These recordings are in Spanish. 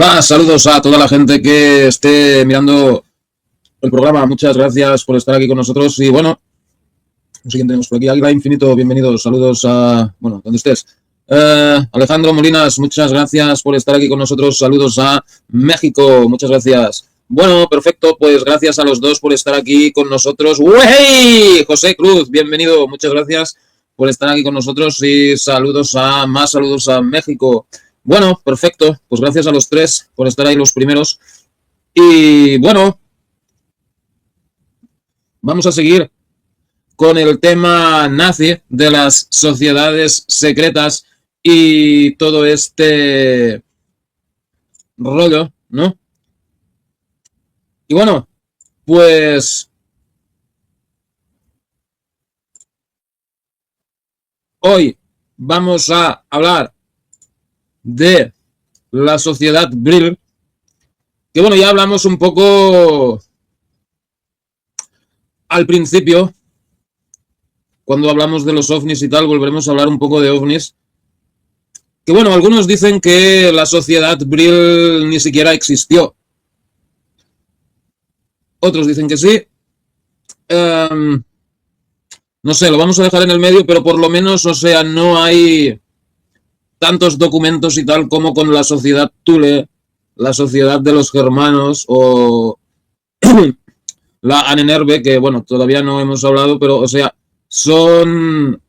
Hola, saludos a toda la gente que esté mirando el programa. Muchas gracias por estar aquí con nosotros. Y bueno, no sé quién tenemos por aquí. Águila Infinito, bienvenidos. Saludos a, bueno, donde estés. Alejandro Molinas, muchas gracias por estar aquí con nosotros. Saludos a México, muchas gracias. Bueno, perfecto, pues gracias a los dos por estar aquí con nosotros. ¡Wey! José Cruz, bienvenido, muchas gracias por estar aquí con nosotros y saludos a México. Bueno, perfecto, pues gracias a los tres por estar ahí los primeros. Y bueno, vamos a seguir con el tema nazi de las sociedades secretas y todo este rollo, ¿no? Y bueno, pues hoy vamos a hablar de la sociedad Brill, que bueno, ya hablamos un poco al principio, cuando hablamos de los ovnis y tal, volveremos a hablar un poco de ovnis. Que bueno, algunos dicen que la sociedad Brill ni siquiera existió. Otros dicen que sí. No sé, lo vamos a dejar en el medio, pero por lo menos, o sea, no hay tantos documentos y tal como con la sociedad Thule, la sociedad de los germanos o la Anenerve, que bueno, todavía no hemos hablado, pero o sea, son...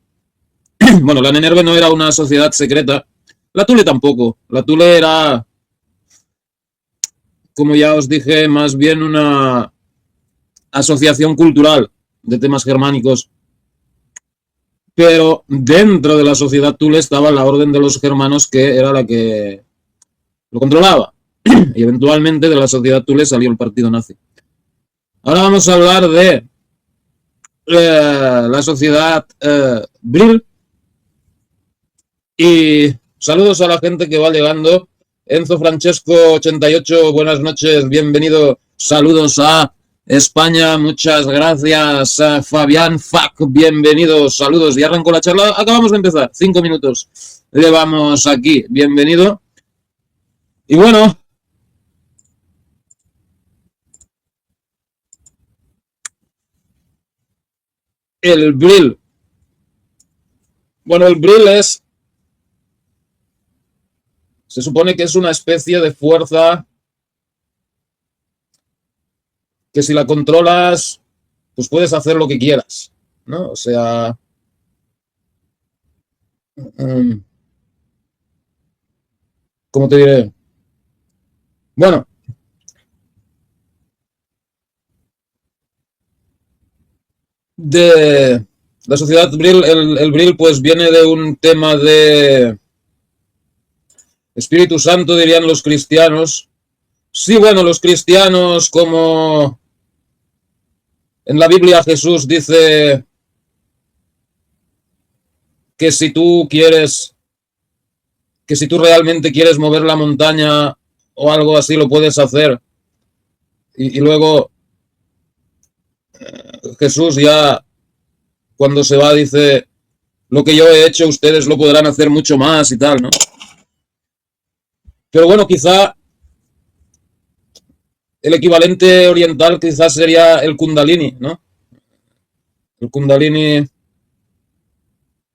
Bueno, la Anenerve no era una sociedad secreta, la Thule tampoco, la Thule era, como ya os dije, más bien una asociación cultural de temas germánicos. Pero dentro de la sociedad Thule estaba la Orden de los Germanos, que era la que lo controlaba. Y eventualmente de la sociedad Thule salió el partido nazi. Ahora vamos a hablar de la sociedad Brill. Y saludos a la gente que va llegando. Enzo Francesco 88, buenas noches, bienvenido. Saludos a España, muchas gracias. Fabián Fac, bienvenido. Saludos. Y arrancó la charla. Acabamos de empezar. 5 minutos. Llevamos aquí. Bienvenido. Y bueno. El Brill. Bueno, el Brill es... Se supone que es una especie de fuerza que si la controlas, pues puedes hacer lo que quieras, ¿no? O sea... ¿Cómo te diré? Bueno, de la sociedad Brill, el Brill pues viene de un tema de Espíritu Santo, dirían los cristianos. Sí, bueno, los cristianos, como en la Biblia Jesús dice que si tú quieres, que si tú realmente quieres mover la montaña o algo así, lo puedes hacer. Y luego Jesús ya, cuando se va, dice, lo que yo he hecho, ustedes lo podrán hacer mucho más y tal, ¿no? Pero bueno, quizá el equivalente oriental quizás sería el Kundalini, ¿no? El Kundalini,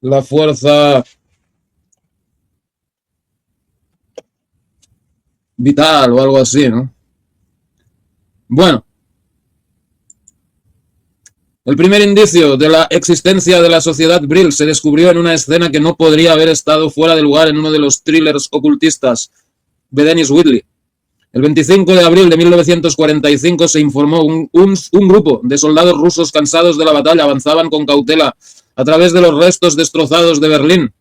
la fuerza vital o algo así, ¿no? Bueno, El primer indicio de la existencia de la sociedad Brill se descubrió en una escena que no podría haber estado fuera de lugar en uno de los thrillers ocultistas de Dennis Whitley. El 25 de abril de 1945 se informó un grupo de soldados rusos cansados de la batalla avanzaban con cautela a través de los restos destrozados de Berlín,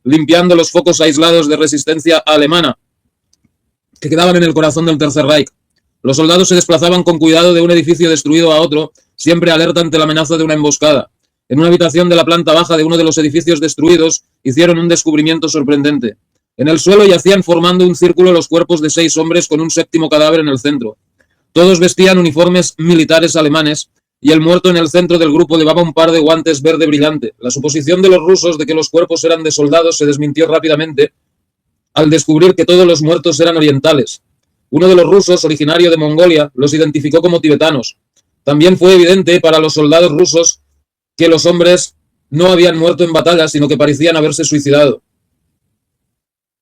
limpiando los focos aislados de resistencia alemana que quedaban en el corazón del Tercer Reich. Los soldados se desplazaban con cuidado de un edificio destruido a otro, siempre alerta ante la amenaza de una emboscada. En una habitación de la planta baja de uno de los edificios destruidos, hicieron un descubrimiento sorprendente. En el suelo yacían formando un círculo los cuerpos de 6 hombres con un séptimo cadáver en el centro. Todos vestían uniformes militares alemanes y el muerto en el centro del grupo llevaba un par de guantes verde brillante. La suposición de los rusos de que los cuerpos eran de soldados se desmintió rápidamente al descubrir que todos los muertos eran orientales. Uno de los rusos, originario de Mongolia, los identificó como tibetanos. También fue evidente para los soldados rusos que los hombres no habían muerto en batalla, sino que parecían haberse suicidado.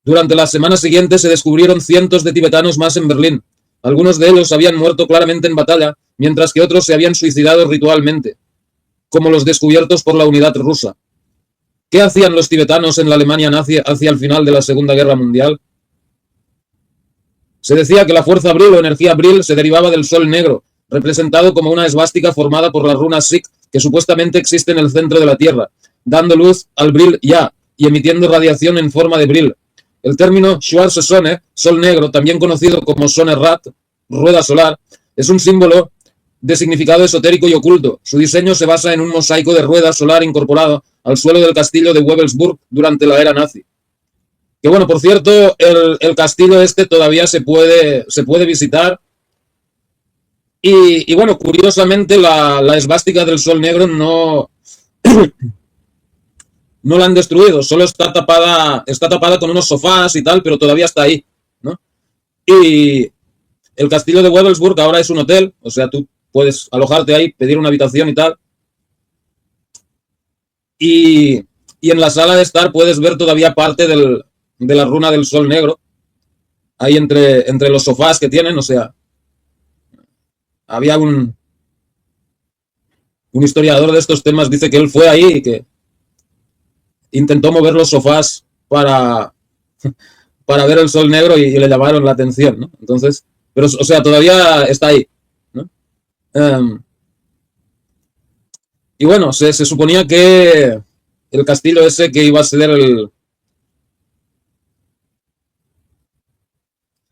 Durante las semanas siguientes se descubrieron cientos de tibetanos más en Berlín. Algunos de ellos habían muerto claramente en batalla, mientras que otros se habían suicidado ritualmente, como los descubiertos por la unidad rusa. ¿Qué hacían los tibetanos en la Alemania nazi hacia el final de la Segunda Guerra Mundial? Se decía que la fuerza Brill o energía Brill se derivaba del Sol Negro, representado como una esvástica formada por las runas Sikh que supuestamente existe en el centro de la Tierra, dando luz al Brill Ya y emitiendo radiación en forma de Brill. El término Schwarze Sonne, Sol Negro, también conocido como Sonnenrad, rueda solar, es un símbolo de significado esotérico y oculto. Su diseño se basa en un mosaico de rueda solar incorporado al suelo del castillo de Wewelsburg durante la era nazi. Que bueno, por cierto, el castillo este todavía se puede visitar. Y bueno, curiosamente la esvástica del Sol Negro no la han destruido, solo está tapada con unos sofás y tal, pero todavía está ahí, ¿no? Y el castillo de Wewelsburg ahora es un hotel, o sea, tú puedes alojarte ahí, pedir una habitación y tal. Y en la sala de estar puedes ver todavía parte de la runa del Sol Negro, ahí entre los sofás que tienen, o sea, había un historiador de estos temas, dice que él fue ahí y que intentó mover los sofás para ver el Sol Negro y le llamaron la atención, ¿no? Entonces, pero, o sea, todavía está ahí, ¿no? Y bueno, se suponía que el castillo ese que iba a ser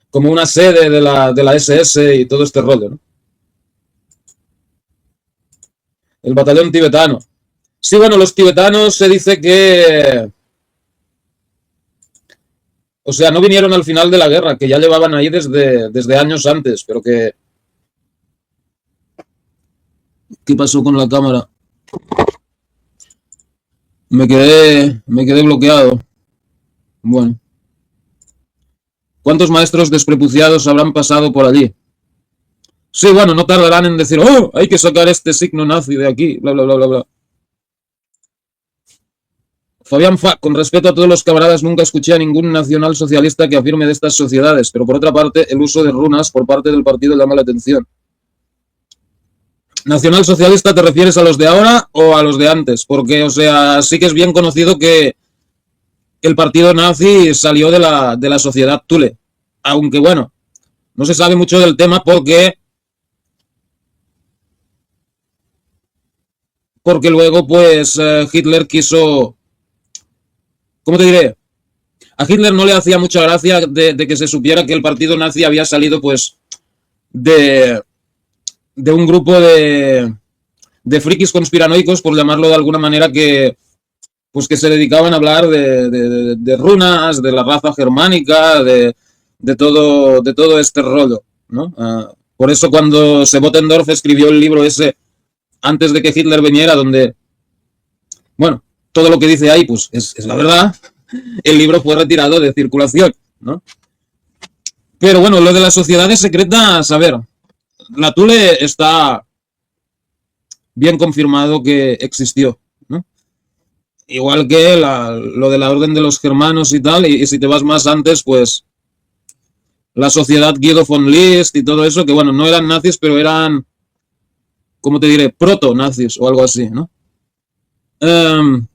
como una sede de la SS y todo este rollo, ¿no? El batallón tibetano. Sí, bueno, los tibetanos se dice que... O sea, no vinieron al final de la guerra, que ya llevaban ahí desde años antes, pero que... ¿Qué pasó con la cámara? Me quedé bloqueado. Bueno. ¿Cuántos maestros desprepuciados habrán pasado por allí? Sí, bueno, no tardarán en decir, oh, hay que sacar este signo nazi de aquí, bla, bla, bla, bla, bla. Fabián Fa, con respeto a todos los camaradas, nunca escuché a ningún nacionalsocialista que afirme de estas sociedades, pero por otra parte, el uso de runas por parte del partido llama la atención. ¿Nacionalsocialista te refieres a los de ahora o a los de antes? Porque, o sea, sí que es bien conocido que el partido nazi salió de la sociedad Thule. Aunque, bueno, no se sabe mucho del tema porque luego, pues, Hitler quiso... ¿Cómo te diré? A Hitler no le hacía mucha gracia de que se supiera que el partido nazi había salido, pues, de un grupo de frikis conspiranoicos, por llamarlo de alguna manera, que se dedicaban a hablar de runas, de la raza germánica, de todo este rollo, ¿no? Por eso cuando Sebotendorf escribió el libro ese antes de que Hitler viniera, donde, bueno, todo lo que dice ahí, pues, es la verdad, el libro fue retirado de circulación, ¿no? Pero bueno, lo de las sociedades secretas, a ver, la Thule está bien confirmado que existió, ¿no? Igual que lo de la Orden de los Germanos y tal, y si te vas más antes, pues, la sociedad Guido von List y todo eso, que bueno, no eran nazis, pero eran ¿cómo te diré? Proto-nazis o algo así, ¿no? Um,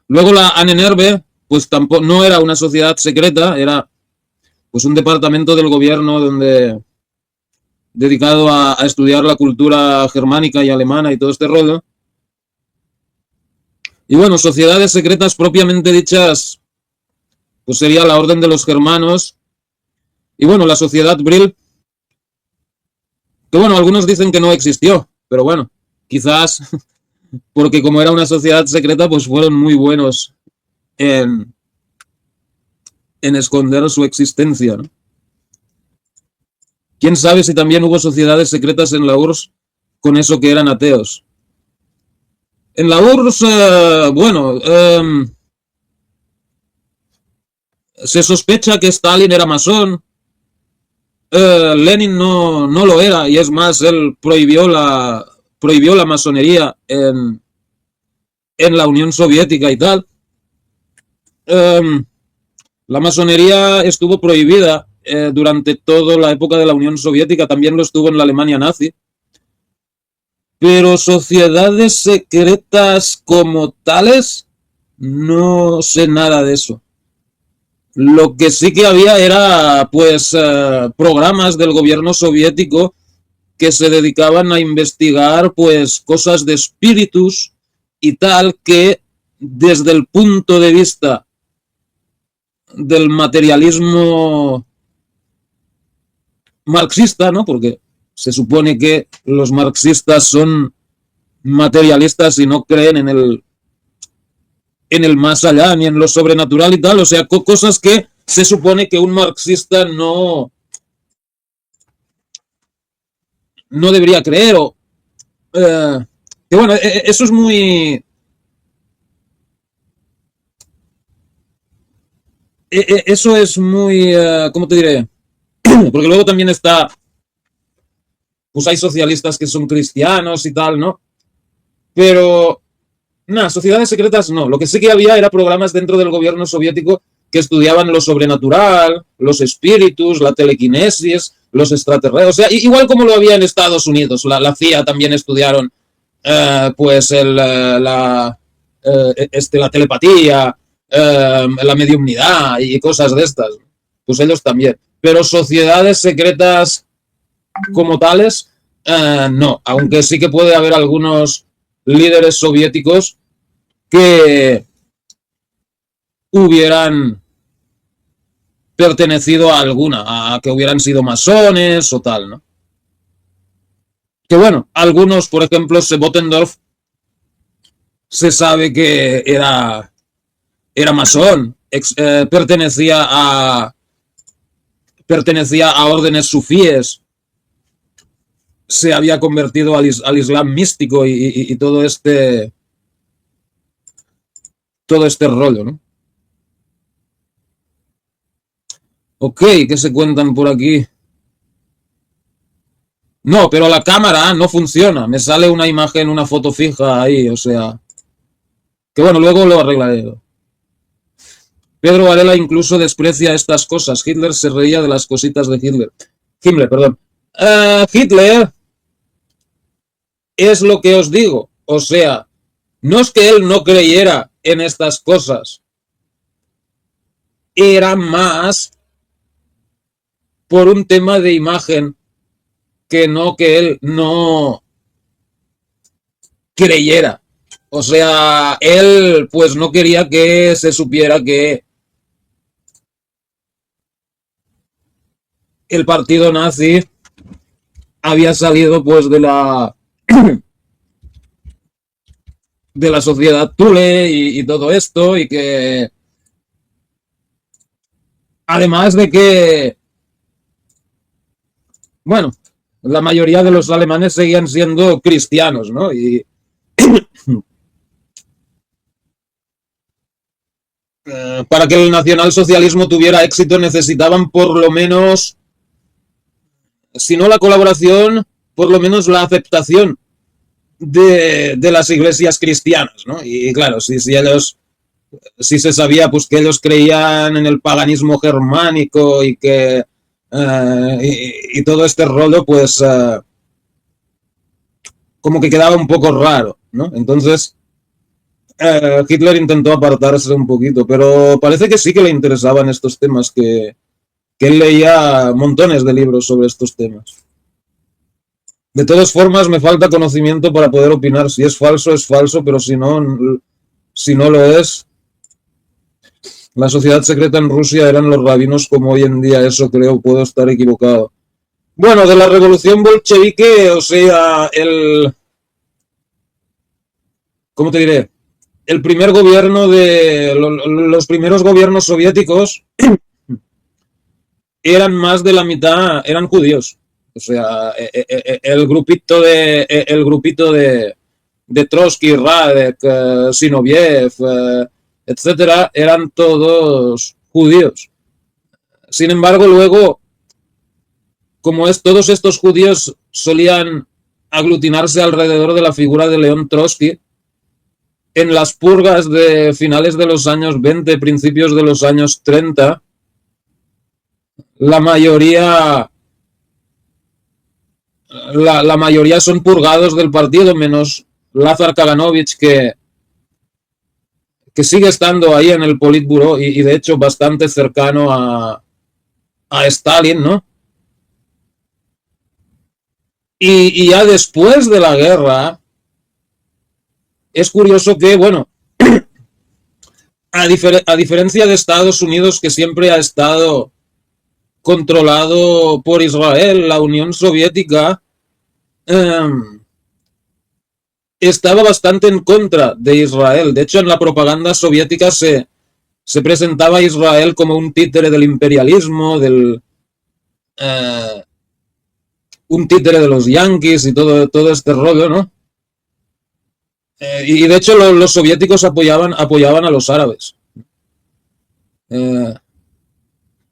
Luego la Ahnenerbe, pues tampoco, no era una sociedad secreta, era pues un departamento del gobierno donde dedicado a estudiar la cultura germánica y alemana y todo este rollo. Y bueno, sociedades secretas propiamente dichas, pues sería la Orden de los Germanos. Y bueno, la Sociedad Brill, que bueno, algunos dicen que no existió, pero bueno, quizás porque como era una sociedad secreta, pues fueron muy buenos en, en esconder su existencia, ¿no? ¿Quién sabe si también hubo sociedades secretas en la URSS con eso que eran ateos? En la URSS, bueno, se sospecha que Stalin era masón. Lenin no lo era, y es más, él prohibió la masonería en la Unión Soviética y tal. La masonería estuvo prohibida durante toda la época de la Unión Soviética, también lo estuvo en la Alemania nazi. Pero sociedades secretas como tales, no sé nada de eso. Lo que sí que había era, pues, programas del gobierno soviético que se dedicaban a investigar, pues, cosas de espíritus y tal, que desde el punto de vista del materialismo marxista, ¿no? Porque se supone que los marxistas son materialistas y no creen en el más allá ni en lo sobrenatural y tal, o sea, cosas que se supone que un marxista no debería creer, o que bueno, eso es muy eso es muy ¿cómo te diré? Porque luego también está, pues hay socialistas que son cristianos y tal, ¿no? Pero nada, sociedades secretas no. Lo que sí que había era programas dentro del gobierno soviético que estudiaban lo sobrenatural, los espíritus, la telequinesis, los extraterrestres. O sea, igual como lo había en Estados Unidos. La CIA también estudiaron pues la telepatía, la mediumnidad y cosas de estas. Pues ellos también. Pero sociedades secretas como tales, no. Aunque sí que puede haber algunos líderes soviéticos que hubieran pertenecido a alguna, a que hubieran sido masones o tal, ¿no? Que bueno, algunos, por ejemplo, Sebotendorf se sabe que era masón, pertenecía a órdenes sufíes, se había convertido al Islam místico y todo este rollo, ¿no? Ok, ¿qué se cuentan por aquí? No, pero la cámara no funciona. Me sale una imagen, una foto fija ahí, o sea. Que bueno, luego lo arreglaré. Pedro Varela incluso desprecia estas cosas. Hitler se reía de las cositas de Hitler. Himmler, perdón. Hitler es lo que os digo. O sea, no es que él no creyera en estas cosas. Era más por un tema de imagen que él no creyera. O sea, él pues no quería que se supiera que el partido nazi había salido pues de la sociedad Thule y todo esto, y que además de que, bueno, la mayoría de los alemanes seguían siendo cristianos, ¿no? Y para que el nacionalsocialismo tuviera éxito necesitaban por lo menos, si no la colaboración, por lo menos la aceptación de las iglesias cristianas, ¿no? Y claro, si se sabía pues que ellos creían en el paganismo germánico y que y todo este rollo, pues como que quedaba un poco raro, ¿no? Entonces, Hitler intentó apartarse un poquito, pero parece que sí que le interesaban estos temas, que él leía montones de libros sobre estos temas. De todas formas, me falta conocimiento para poder opinar. Si es falso, pero si no lo es, la sociedad secreta en Rusia eran los rabinos como hoy en día, eso creo, puedo estar equivocado. Bueno, de la revolución bolchevique, o sea, ¿cómo te diré? El primer gobierno los primeros gobiernos soviéticos eran más de la mitad, eran judíos. O sea, el grupito de Trotsky, Radek, Zinoviev, etcétera, eran todos judíos. Sin embargo, luego, como todos estos judíos solían aglutinarse alrededor de la figura de León Trotsky, en las purgas de finales de los años 20, principios de los años 30, la mayoría son purgados del partido, menos Lázar Kaganovich, que sigue estando ahí en el Politburó y de hecho bastante cercano a Stalin, ¿no? Y ya después de la guerra, es curioso que, bueno, a diferencia de Estados Unidos, que siempre ha estado controlado por Israel, la Unión Soviética estaba bastante en contra de Israel. De hecho, en la propaganda soviética se presentaba a Israel como un títere del imperialismo, un títere de los yanquis y todo este rollo, ¿no? Y de hecho los soviéticos apoyaban a los árabes.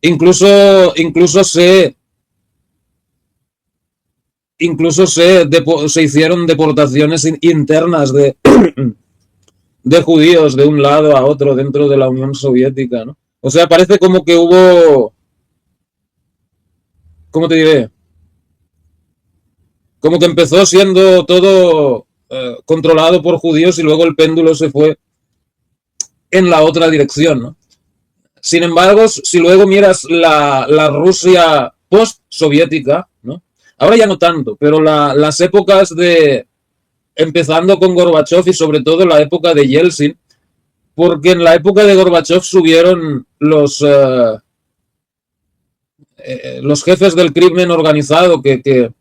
Incluso se hicieron deportaciones internas de judíos de un lado a otro dentro de la Unión Soviética, ¿no? O sea, parece como que hubo, ¿cómo te diré? Como que empezó siendo todo controlado por judíos y luego el péndulo se fue en la otra dirección, ¿no? Sin embargo, si luego miras la Rusia post-soviética, ¿no? Ahora ya no tanto, pero las épocas empezando con Gorbachev y sobre todo la época de Yeltsin, porque en la época de Gorbachev subieron los jefes del crimen organizado, que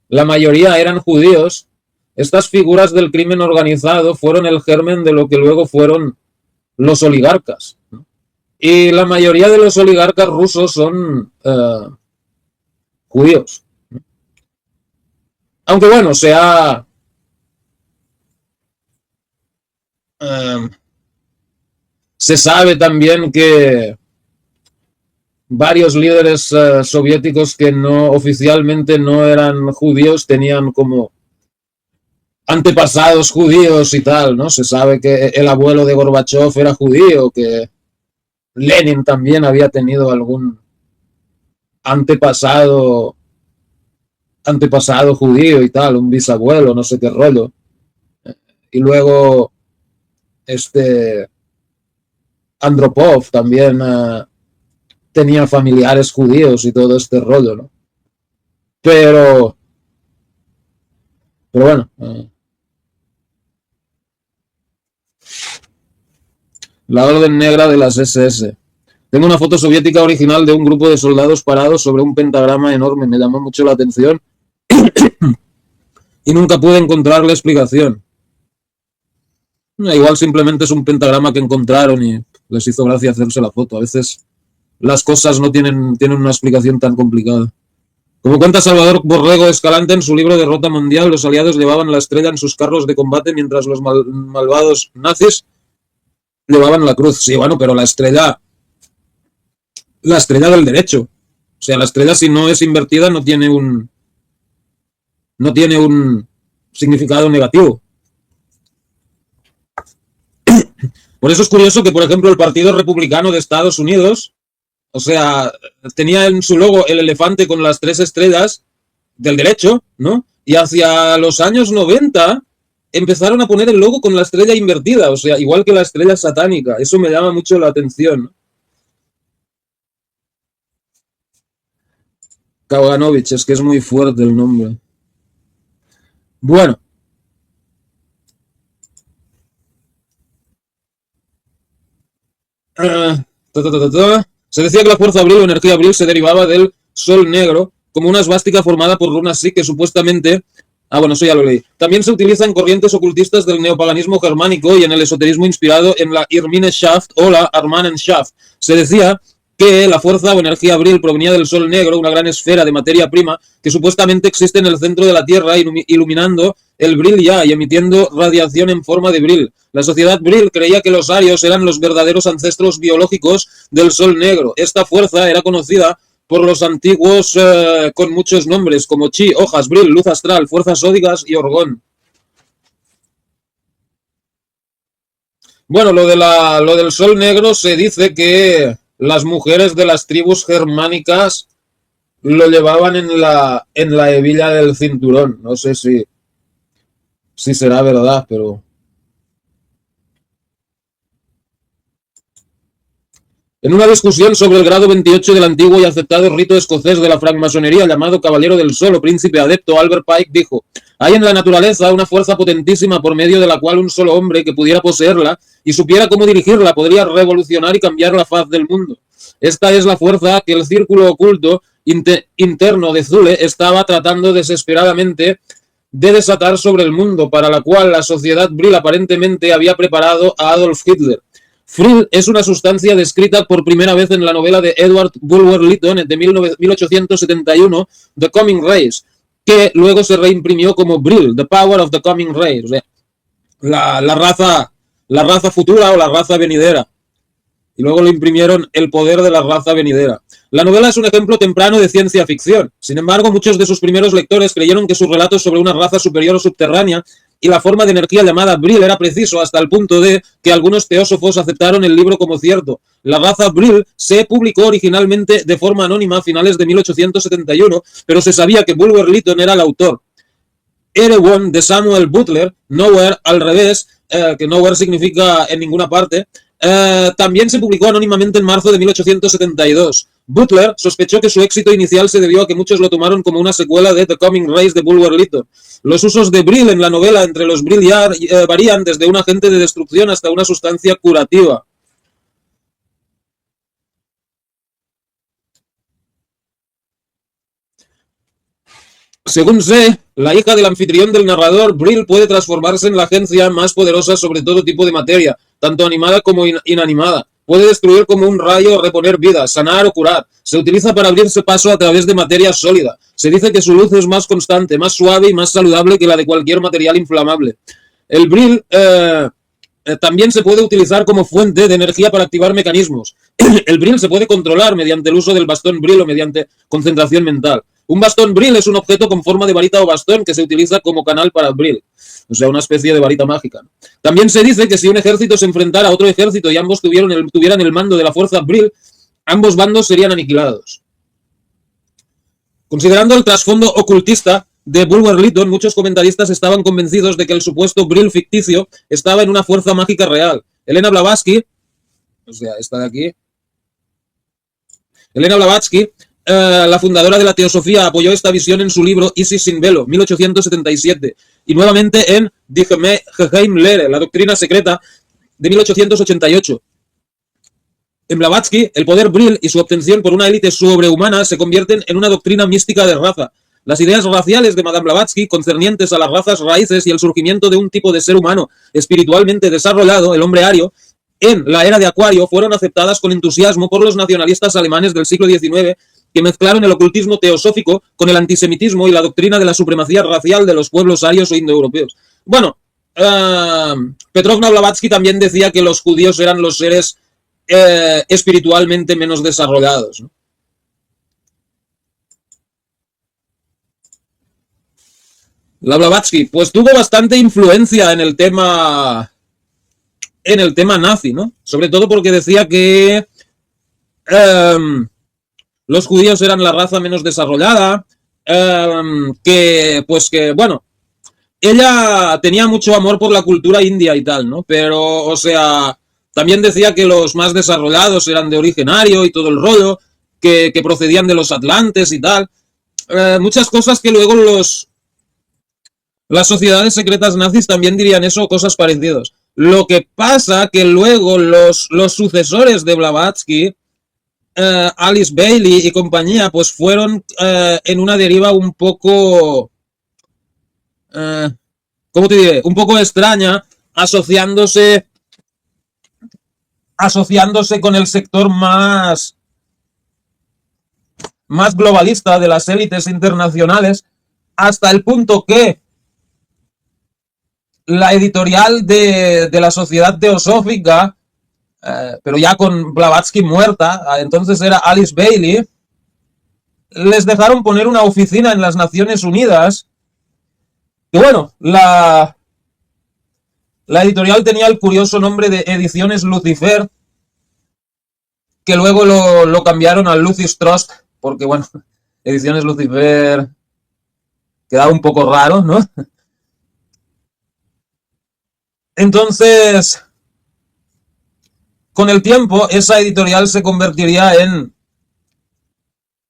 la mayoría eran judíos. Estas figuras del crimen organizado fueron el germen de lo que luego fueron los oligarcas, ¿no? Y la mayoría de los oligarcas rusos son judíos. Aunque bueno, se sabe también que varios líderes soviéticos que no oficialmente no eran judíos tenían como antepasados judíos y tal, ¿no? Se sabe que el abuelo de Gorbachev era judío, que Lenin también había tenido algún antepasado judío y tal, un bisabuelo, no sé qué rollo. Y luego Andropov también tenía familiares judíos y todo este rollo, ¿no? Pero bueno, la orden negra de las SS. Tengo una foto soviética original de un grupo de soldados parados sobre un pentagrama enorme. Me llamó mucho la atención y nunca pude encontrar la explicación. Igual simplemente es un pentagrama que encontraron y les hizo gracia hacerse la foto. A veces las cosas no tienen una explicación tan complicada. Como cuenta Salvador Borrego Escalante en su libro Derrota Mundial, los aliados llevaban la estrella en sus carros de combate mientras los malvados nazis llevaban la cruz. Sí, bueno, pero la estrella del derecho. O sea, la estrella, si no es invertida, no tiene un significado negativo. Por eso es curioso que, por ejemplo, el Partido Republicano de Estados Unidos, o sea, tenía en su logo el elefante con las 3 estrellas, del derecho, ¿no? Y hacia los años 90 empezaron a poner el logo con la estrella invertida, o sea, igual que la estrella satánica. Eso me llama mucho la atención, ¿no? Kaganovich, es que es muy fuerte el nombre. Bueno, uh, se decía que la fuerza abril o energía abril se derivaba del sol negro como una esvástica formada por runas sí que supuestamente... Ah, bueno, eso ya lo leí. También se utiliza en corrientes ocultistas del neopaganismo germánico y en el esoterismo inspirado en la Irminenschaft o la Armanenschaft. Se decía que la fuerza o energía abril provenía del sol negro, una gran esfera de materia prima que supuestamente existe en el centro de la Tierra, iluminando el Bril ya y emitiendo radiación en forma de Bril. La sociedad Bril creía que los arios eran los verdaderos ancestros biológicos del sol negro. Esta fuerza era conocida por los antiguos con muchos nombres como chi, hojas, bril, luz astral, fuerzas ódigas y orgón. Bueno, lo del sol negro se dice que las mujeres de las tribus germánicas lo llevaban en la hebilla del cinturón. No sé si será verdad, pero... En una discusión sobre el grado 28 del antiguo y aceptado rito escocés de la francmasonería llamado Caballero del Sol o Príncipe Adepto, Albert Pike dijo: hay en la naturaleza una fuerza potentísima por medio de la cual un solo hombre que pudiera poseerla y supiera cómo dirigirla podría revolucionar y cambiar la faz del mundo. Esta es la fuerza que el círculo oculto interno de Zule estaba tratando desesperadamente de desatar sobre el mundo, para la cual la sociedad Brill aparentemente había preparado a Adolf Hitler. Frill es una sustancia descrita por primera vez en la novela de Edward Bulwer Lytton de 1871, The Coming Race, que luego se reimprimió como Brill, The Power of the Coming Race, o sea, la raza futura o la raza venidera. Y luego lo imprimieron El poder de la raza venidera. La novela es un ejemplo temprano de ciencia ficción. Sin embargo, muchos de sus primeros lectores creyeron que sus relatos sobre una raza superior o subterránea y la forma de energía llamada Brill era preciso, hasta el punto de que algunos teósofos aceptaron el libro como cierto. La raza Brill se publicó originalmente de forma anónima a finales de 1871, pero se sabía que Bulwer Lytton era el autor. Erewhon de Samuel Butler, Nowhere al revés, que Nowhere significa en ninguna parte, también se publicó anónimamente en marzo de 1872. Butler sospechó que su éxito inicial se debió a que muchos lo tomaron como una secuela de The Coming Race de Bulwer Lytton. Los usos de Brill en la novela entre los Brillar varían desde un agente de destrucción hasta una sustancia curativa. Según sé, la hija del anfitrión del narrador, Brill puede transformarse en la agencia más poderosa sobre todo tipo de materia, tanto animada como inanimada. Puede destruir como un rayo o reponer vida, sanar o curar. Se utiliza para abrirse paso a través de materia sólida. Se dice que su luz es más constante, más suave y más saludable que la de cualquier material inflamable. El Brill también se puede utilizar como fuente de energía para activar mecanismos. El Brill se puede controlar mediante el uso del bastón Brill o mediante concentración mental. Un bastón Brill es un objeto con forma de varita o bastón que se utiliza como canal para Brill, o sea, una especie de varita mágica. También se dice que si un ejército se enfrentara a otro ejército y ambos tuvieran el mando de la fuerza Brill, ambos bandos serían aniquilados. Considerando el trasfondo ocultista de Bulwer Lytton, muchos comentaristas estaban convencidos de que el supuesto Brill ficticio estaba en una fuerza mágica real. Elena Blavatsky, o sea, esta de aquí, Elena Blavatsky, la fundadora de la teosofía, apoyó esta visión en su libro Isis sin velo, 1877, y nuevamente en Die Geheimlehre, la doctrina secreta, de 1888. En Blavatsky, el poder Brill y su obtención por una élite sobrehumana se convierten en una doctrina mística de raza. Las ideas raciales de Madame Blavatsky, concernientes a las razas raíces y el surgimiento de un tipo de ser humano espiritualmente desarrollado, el hombre ario, en la era de Acuario, fueron aceptadas con entusiasmo por los nacionalistas alemanes del siglo XIX, que mezclaron el ocultismo teosófico con el antisemitismo y la doctrina de la supremacía racial de los pueblos arios o indoeuropeos. Bueno, Petrovna Blavatsky también decía que los judíos eran los seres espiritualmente menos desarrollados, ¿no? La Blavatsky, pues tuvo bastante influencia en el tema nazi, ¿no? Sobre todo porque decía que los judíos eran la raza menos desarrollada, que, bueno, ella tenía mucho amor por la cultura india y tal, ¿no? Pero, o sea, también decía que los más desarrollados eran de origen ario y todo el rollo, que procedían de los atlantes y tal. Muchas cosas que luego las sociedades secretas nazis también dirían eso, cosas parecidas. Lo que pasa que luego los sucesores de Blavatsky, Alice Bailey y compañía, pues fueron en una deriva un poco, eh, ¿cómo te diré? Un poco extraña, asociándose, asociándose con el sector más globalista de las élites internacionales, hasta el punto que la editorial de la Sociedad Teosófica, pero ya con Blavatsky muerta, entonces era Alice Bailey, les dejaron poner una oficina en las Naciones Unidas. Y bueno, la editorial tenía el curioso nombre de Ediciones Lucifer, que luego lo cambiaron a Lucis Trust, porque bueno, Ediciones Lucifer quedaba un poco raro, ¿no? Entonces, con el tiempo, esa editorial se convertiría en,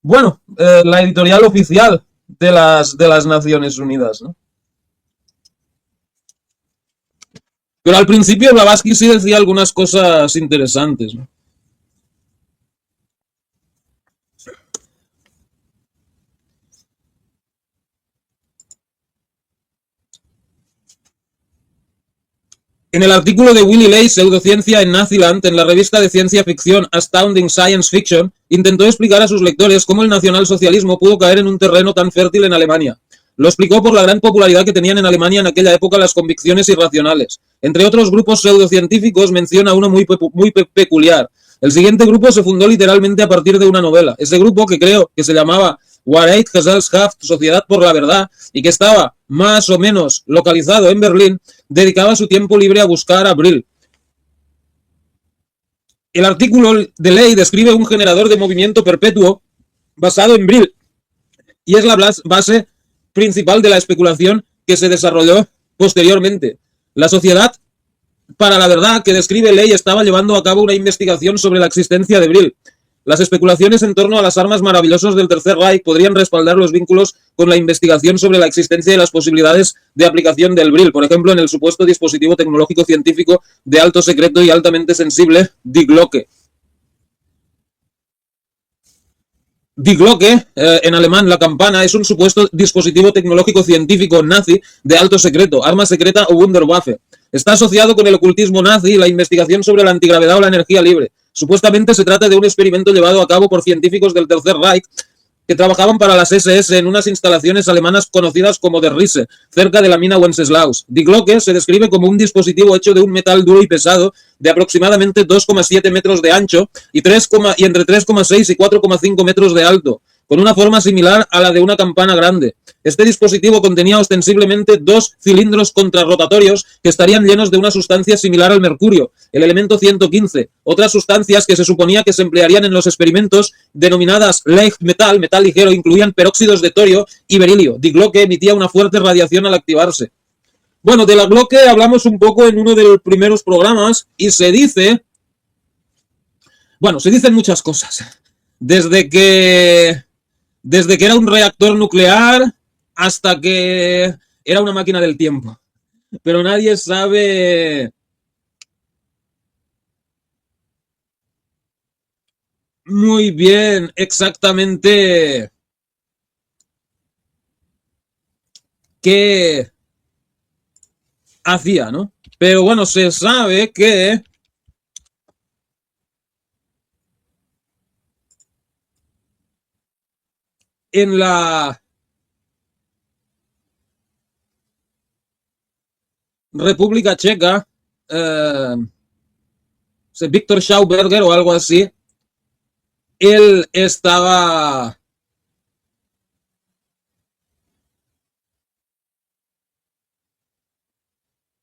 bueno, la editorial oficial de las Naciones Unidas, ¿no? Pero al principio Blavatsky sí decía algunas cosas interesantes, ¿no? En el artículo de Willy Ley, Pseudociencia en Naziland, en la revista de ciencia ficción Astounding Science Fiction, intentó explicar a sus lectores cómo el nacionalsocialismo pudo caer en un terreno tan fértil en Alemania. Lo explicó por la gran popularidad que tenían en Alemania en aquella época las convicciones irracionales. Entre otros grupos pseudocientíficos menciona uno muy peculiar. El siguiente grupo se fundó literalmente a partir de una novela. Ese grupo, que creo que se llamaba Wahrheit Gesellschaft, Sociedad por la Verdad, y que estaba más o menos localizado en Berlín, dedicaba su tiempo libre a buscar a Brill. El artículo de ley describe un generador de movimiento perpetuo basado en Brill y es la base principal de la especulación que se desarrolló posteriormente. La Sociedad para la Verdad que describe Ley estaba llevando a cabo una investigación sobre la existencia de Brill. Las especulaciones en torno a las armas maravillosas del Tercer Reich podrían respaldar los vínculos con la investigación sobre la existencia y las posibilidades de aplicación del Brill, por ejemplo, en el supuesto dispositivo tecnológico científico de alto secreto y altamente sensible, Die Glocke. Die Glocke, en alemán la campana, es un supuesto dispositivo tecnológico científico nazi de alto secreto, arma secreta o Wunderwaffe. Está asociado con el ocultismo nazi y la investigación sobre la antigravedad o la energía libre. Supuestamente se trata de un experimento llevado a cabo por científicos del Tercer Reich que trabajaban para las SS en unas instalaciones alemanas conocidas como Der Riese, cerca de la mina Wenceslaus. Die Glocke se describe como un dispositivo hecho de un metal duro y pesado de aproximadamente 2,7 metros de ancho y entre 3,6 y 4,5 metros de alto, con una forma similar a la de una campana grande. Este dispositivo contenía ostensiblemente dos cilindros contrarrotatorios que estarían llenos de una sustancia similar al mercurio, el elemento 115, otras sustancias que se suponía que se emplearían en los experimentos denominadas Leichtmetall, metal ligero, incluían peróxidos de torio y berilio. Die Glocke emitía una fuerte radiación al activarse. Bueno, de la Glocke hablamos un poco en uno de los primeros programas y se dice, bueno, se dicen muchas cosas. Desde que era un reactor nuclear hasta que era una máquina del tiempo. Pero nadie sabe muy bien exactamente qué hacía, ¿no? Pero bueno, se sabe que en la República Checa, eh, Víctor Schauberger o algo así, él estaba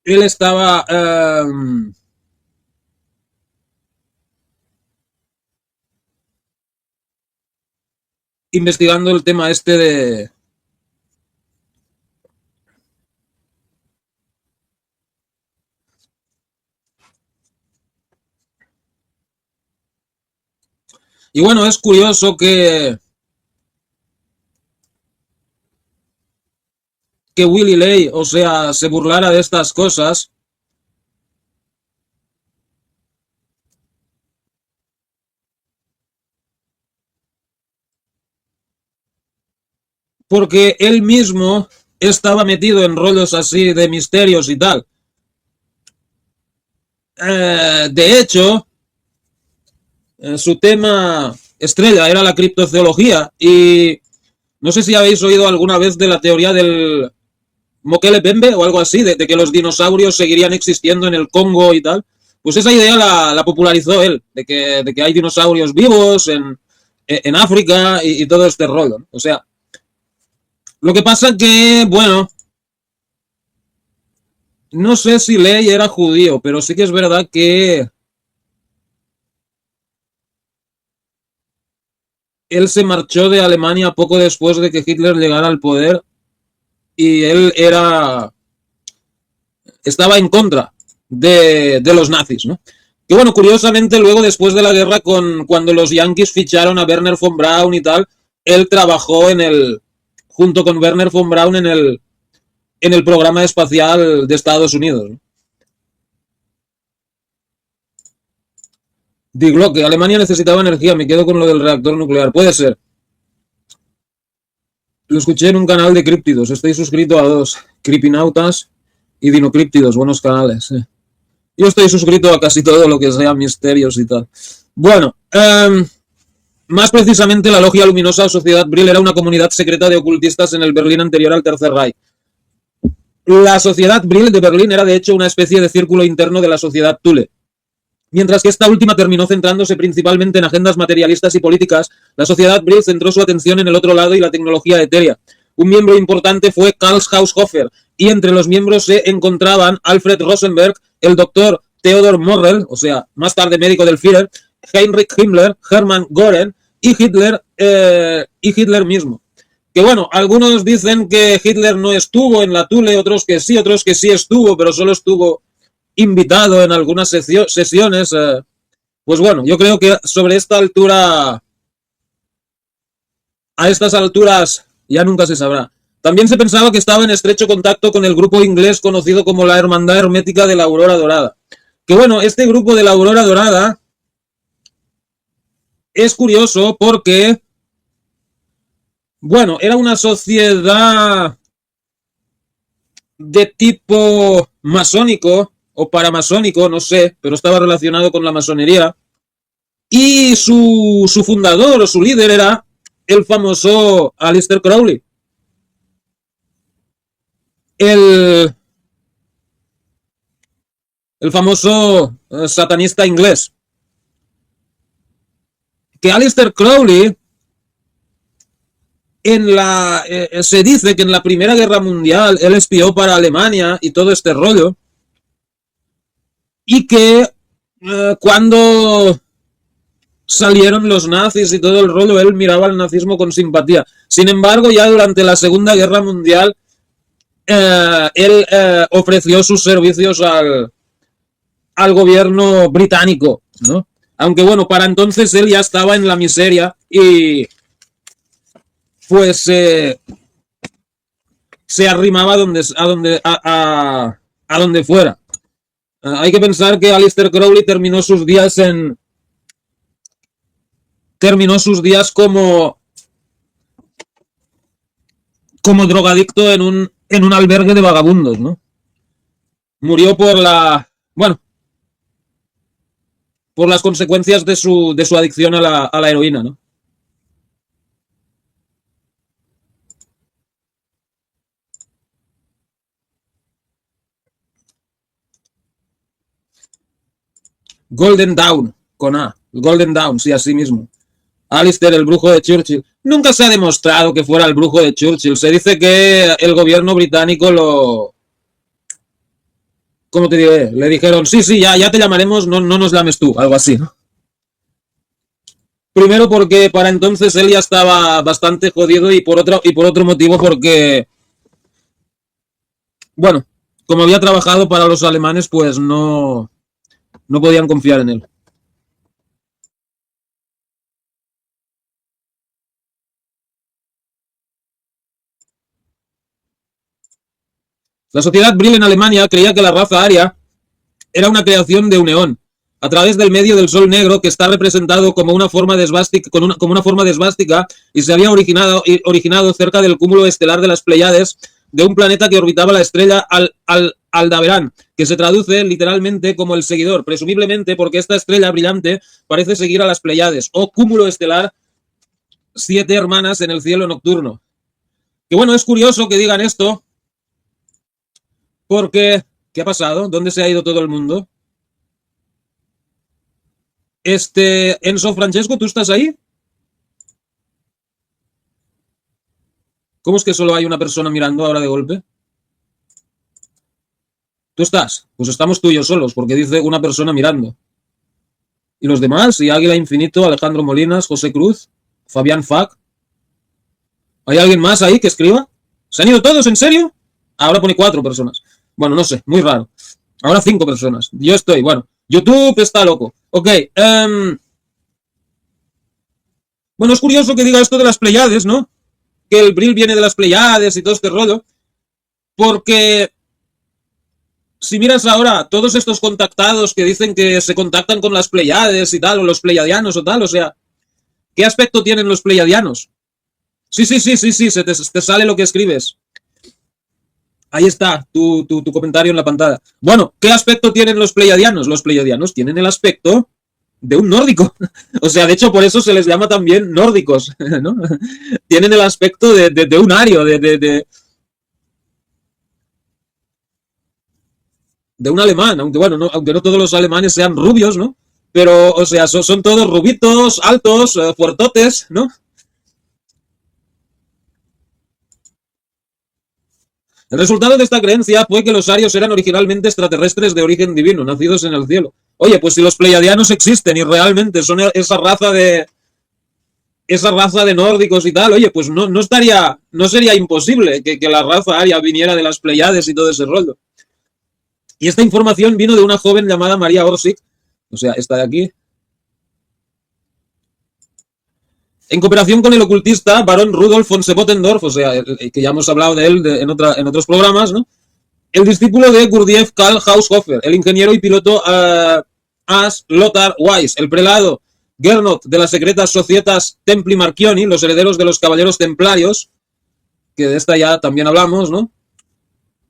él estaba investigando el tema este Y bueno, es curioso que Willy Ley, o sea, se burlara de estas cosas, porque él mismo estaba metido en rollos así de misterios y tal. De hecho, su tema estrella era la criptozoología y no sé si habéis oído alguna vez de la teoría del Mokele Pembe o algo así, de que los dinosaurios seguirían existiendo en el Congo y tal. Pues esa idea la popularizó él, de que hay dinosaurios vivos en África y todo este rollo. O sea, lo que pasa que, bueno, no sé si Ley era judío, pero sí que es verdad que él se marchó de Alemania poco después de que Hitler llegara al poder y él estaba en contra de los nazis, ¿no? Que bueno, curiosamente luego después de la guerra, cuando los Yankees ficharon a Werner von Braun y tal, él trabajó junto con Werner von Braun en el programa espacial de Estados Unidos, ¿no? Digo, que Alemania necesitaba energía, me quedo con lo del reactor nuclear. Puede ser. Lo escuché en un canal de críptidos. Estoy suscrito a dos. Creepynautas y Dinocríptidos. Buenos canales. Yo estoy suscrito a casi todo lo que sea misterios y tal. Bueno, más precisamente la Logia Luminosa o Sociedad Brill era una comunidad secreta de ocultistas en el Berlín anterior al Tercer Reich. La Sociedad Brill de Berlín era de hecho una especie de círculo interno de la Sociedad Thule. Mientras que esta última terminó centrándose principalmente en agendas materialistas y políticas, la Sociedad Brill centró su atención en el otro lado y la tecnología etérea. Un miembro importante fue Karl Haushofer, y entre los miembros se encontraban Alfred Rosenberg, el doctor Theodor Morrell, o sea, más tarde médico del Führer, Heinrich Himmler, Hermann Göring y Hitler mismo. Que bueno, algunos dicen que Hitler no estuvo en la Thule, otros que sí estuvo, pero solo estuvo invitado en algunas sesiones. Pues bueno, yo creo que sobre esta altura, a estas alturas, ya nunca se sabrá. También se pensaba que estaba en estrecho contacto con el grupo inglés conocido como la Hermandad Hermética de la Aurora Dorada. Que bueno, este grupo de la Aurora Dorada es curioso porque, bueno, era una sociedad de tipo masónico o paramasónico, no sé, pero estaba relacionado con la masonería. Y su fundador o su líder era el famoso Aleister Crowley, el, el famoso satanista inglés. Que Aleister Crowley se dice que en la Primera Guerra Mundial él espió para Alemania y todo este rollo, y que cuando salieron los nazis y todo el rollo, él miraba al nazismo con simpatía. Sin embargo, ya durante la Segunda Guerra Mundial, él ofreció sus servicios al gobierno británico, ¿no? Aunque bueno, para entonces él ya estaba en la miseria y pues se arrimaba a donde fuera. Hay que pensar que Aleister Crowley terminó sus días como drogadicto en un albergue de vagabundos, ¿no? Murió bueno, por las consecuencias de su adicción a la heroína, ¿no? Golden Dawn, con A. Golden Dawn, sí, así mismo. Alistair, el brujo de Churchill. Nunca se ha demostrado que fuera el brujo de Churchill. Se dice que el gobierno británico ¿cómo te diré? Le dijeron, sí, sí, ya te llamaremos, no, no nos llames tú, algo así, ¿no? Primero porque para entonces él ya estaba bastante jodido y por otro motivo porque, bueno, como había trabajado para los alemanes, pues no podían confiar en él. La sociedad Brill en Alemania creía que la raza aria era una creación de un eón, a través del medio del sol negro, que está representado como una forma de esvástica, como una forma de esvástica, y se había originado cerca del cúmulo estelar de las Pléyades, de un planeta que orbitaba la estrella Aldebarán, que se traduce literalmente como el seguidor, presumiblemente porque esta estrella brillante parece seguir a las Pléyades, o cúmulo estelar, 7 hermanas en el cielo nocturno. Que bueno, es curioso que digan esto, porque ¿qué ha pasado? ¿Dónde se ha ido todo el mundo? Enzo Francesco, ¿tú estás ahí? ¿Cómo es que solo hay una persona mirando ahora de golpe? ¿Tú estás? Pues estamos tú y yo solos, porque dice una persona mirando. ¿Y los demás? ¿Y Águila Infinito, Alejandro Molinas, José Cruz, Fabián Fac? ¿Hay alguien más ahí que escriba? ¿Se han ido todos? ¿En serio? Ahora pone 4 personas. Bueno, no sé, muy raro. Ahora 5 personas. Yo estoy, bueno. YouTube está loco. Ok. Bueno, es curioso que diga esto de las Pléyades, ¿no? Que el Brill viene de las Pléyades y todo este rollo. Porque si miras ahora todos estos contactados que dicen que se contactan con las Pléyades y tal, o los pleiadianos o tal, o sea, ¿qué aspecto tienen los pleiadianos? Sí, se te sale lo que escribes. Ahí está tu comentario en la pantalla. Bueno, ¿qué aspecto tienen los pleiadianos? Los pleiadianos tienen el aspecto de un nórdico. O sea, de hecho, por eso se les llama también nórdicos, ¿no? Tienen el aspecto de un ario, de un alemán, aunque bueno, aunque no todos los alemanes sean rubios, ¿no? Pero, o sea, son todos rubitos, altos, fuertotes, ¿no? El resultado de esta creencia fue que los arios eran originalmente extraterrestres de origen divino, nacidos en el cielo. Oye, pues si los pleiadianos existen y realmente son esa raza de nórdicos y tal, oye, pues no sería imposible que la raza aria viniera de las Pléyades y todo ese rollo. Y esta información vino de una joven llamada María Orsic, o sea, esta de aquí, en cooperación con el ocultista barón Rudolf von Sebotendorf, o sea, que ya hemos hablado de él en otros programas, ¿no? El discípulo de Gurdjieff Karl Haushofer, el ingeniero y piloto As Lothar Weiss, el prelado Gernot de la secreta Societas Templi Marchioni, los herederos de los caballeros templarios, que de esta ya también hablamos, ¿no?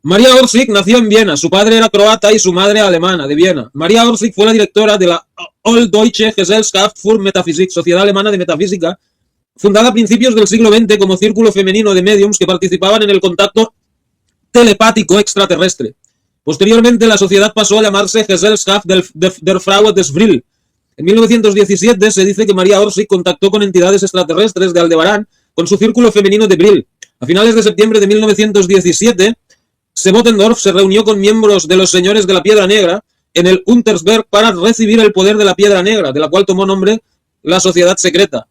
María Orsic nació en Viena, su padre era croata y su madre alemana, de Viena. María Orsic fue la directora de la Alldeutsche Gesellschaft für Metaphysik, Sociedad Alemana de Metafísica, fundada a principios del siglo XX como círculo femenino de mediums que participaban en el contacto telepático extraterrestre. Posteriormente la sociedad pasó a llamarse Gesellschaft der Frauen des Brill. En 1917 se dice que María Orsic contactó con entidades extraterrestres de Aldebarán con su círculo femenino de Brill. A finales de septiembre de 1917, Sebotendorf se reunió con miembros de los señores de la Piedra Negra en el Untersberg para recibir el poder de la Piedra Negra, de la cual tomó nombre la sociedad secreta.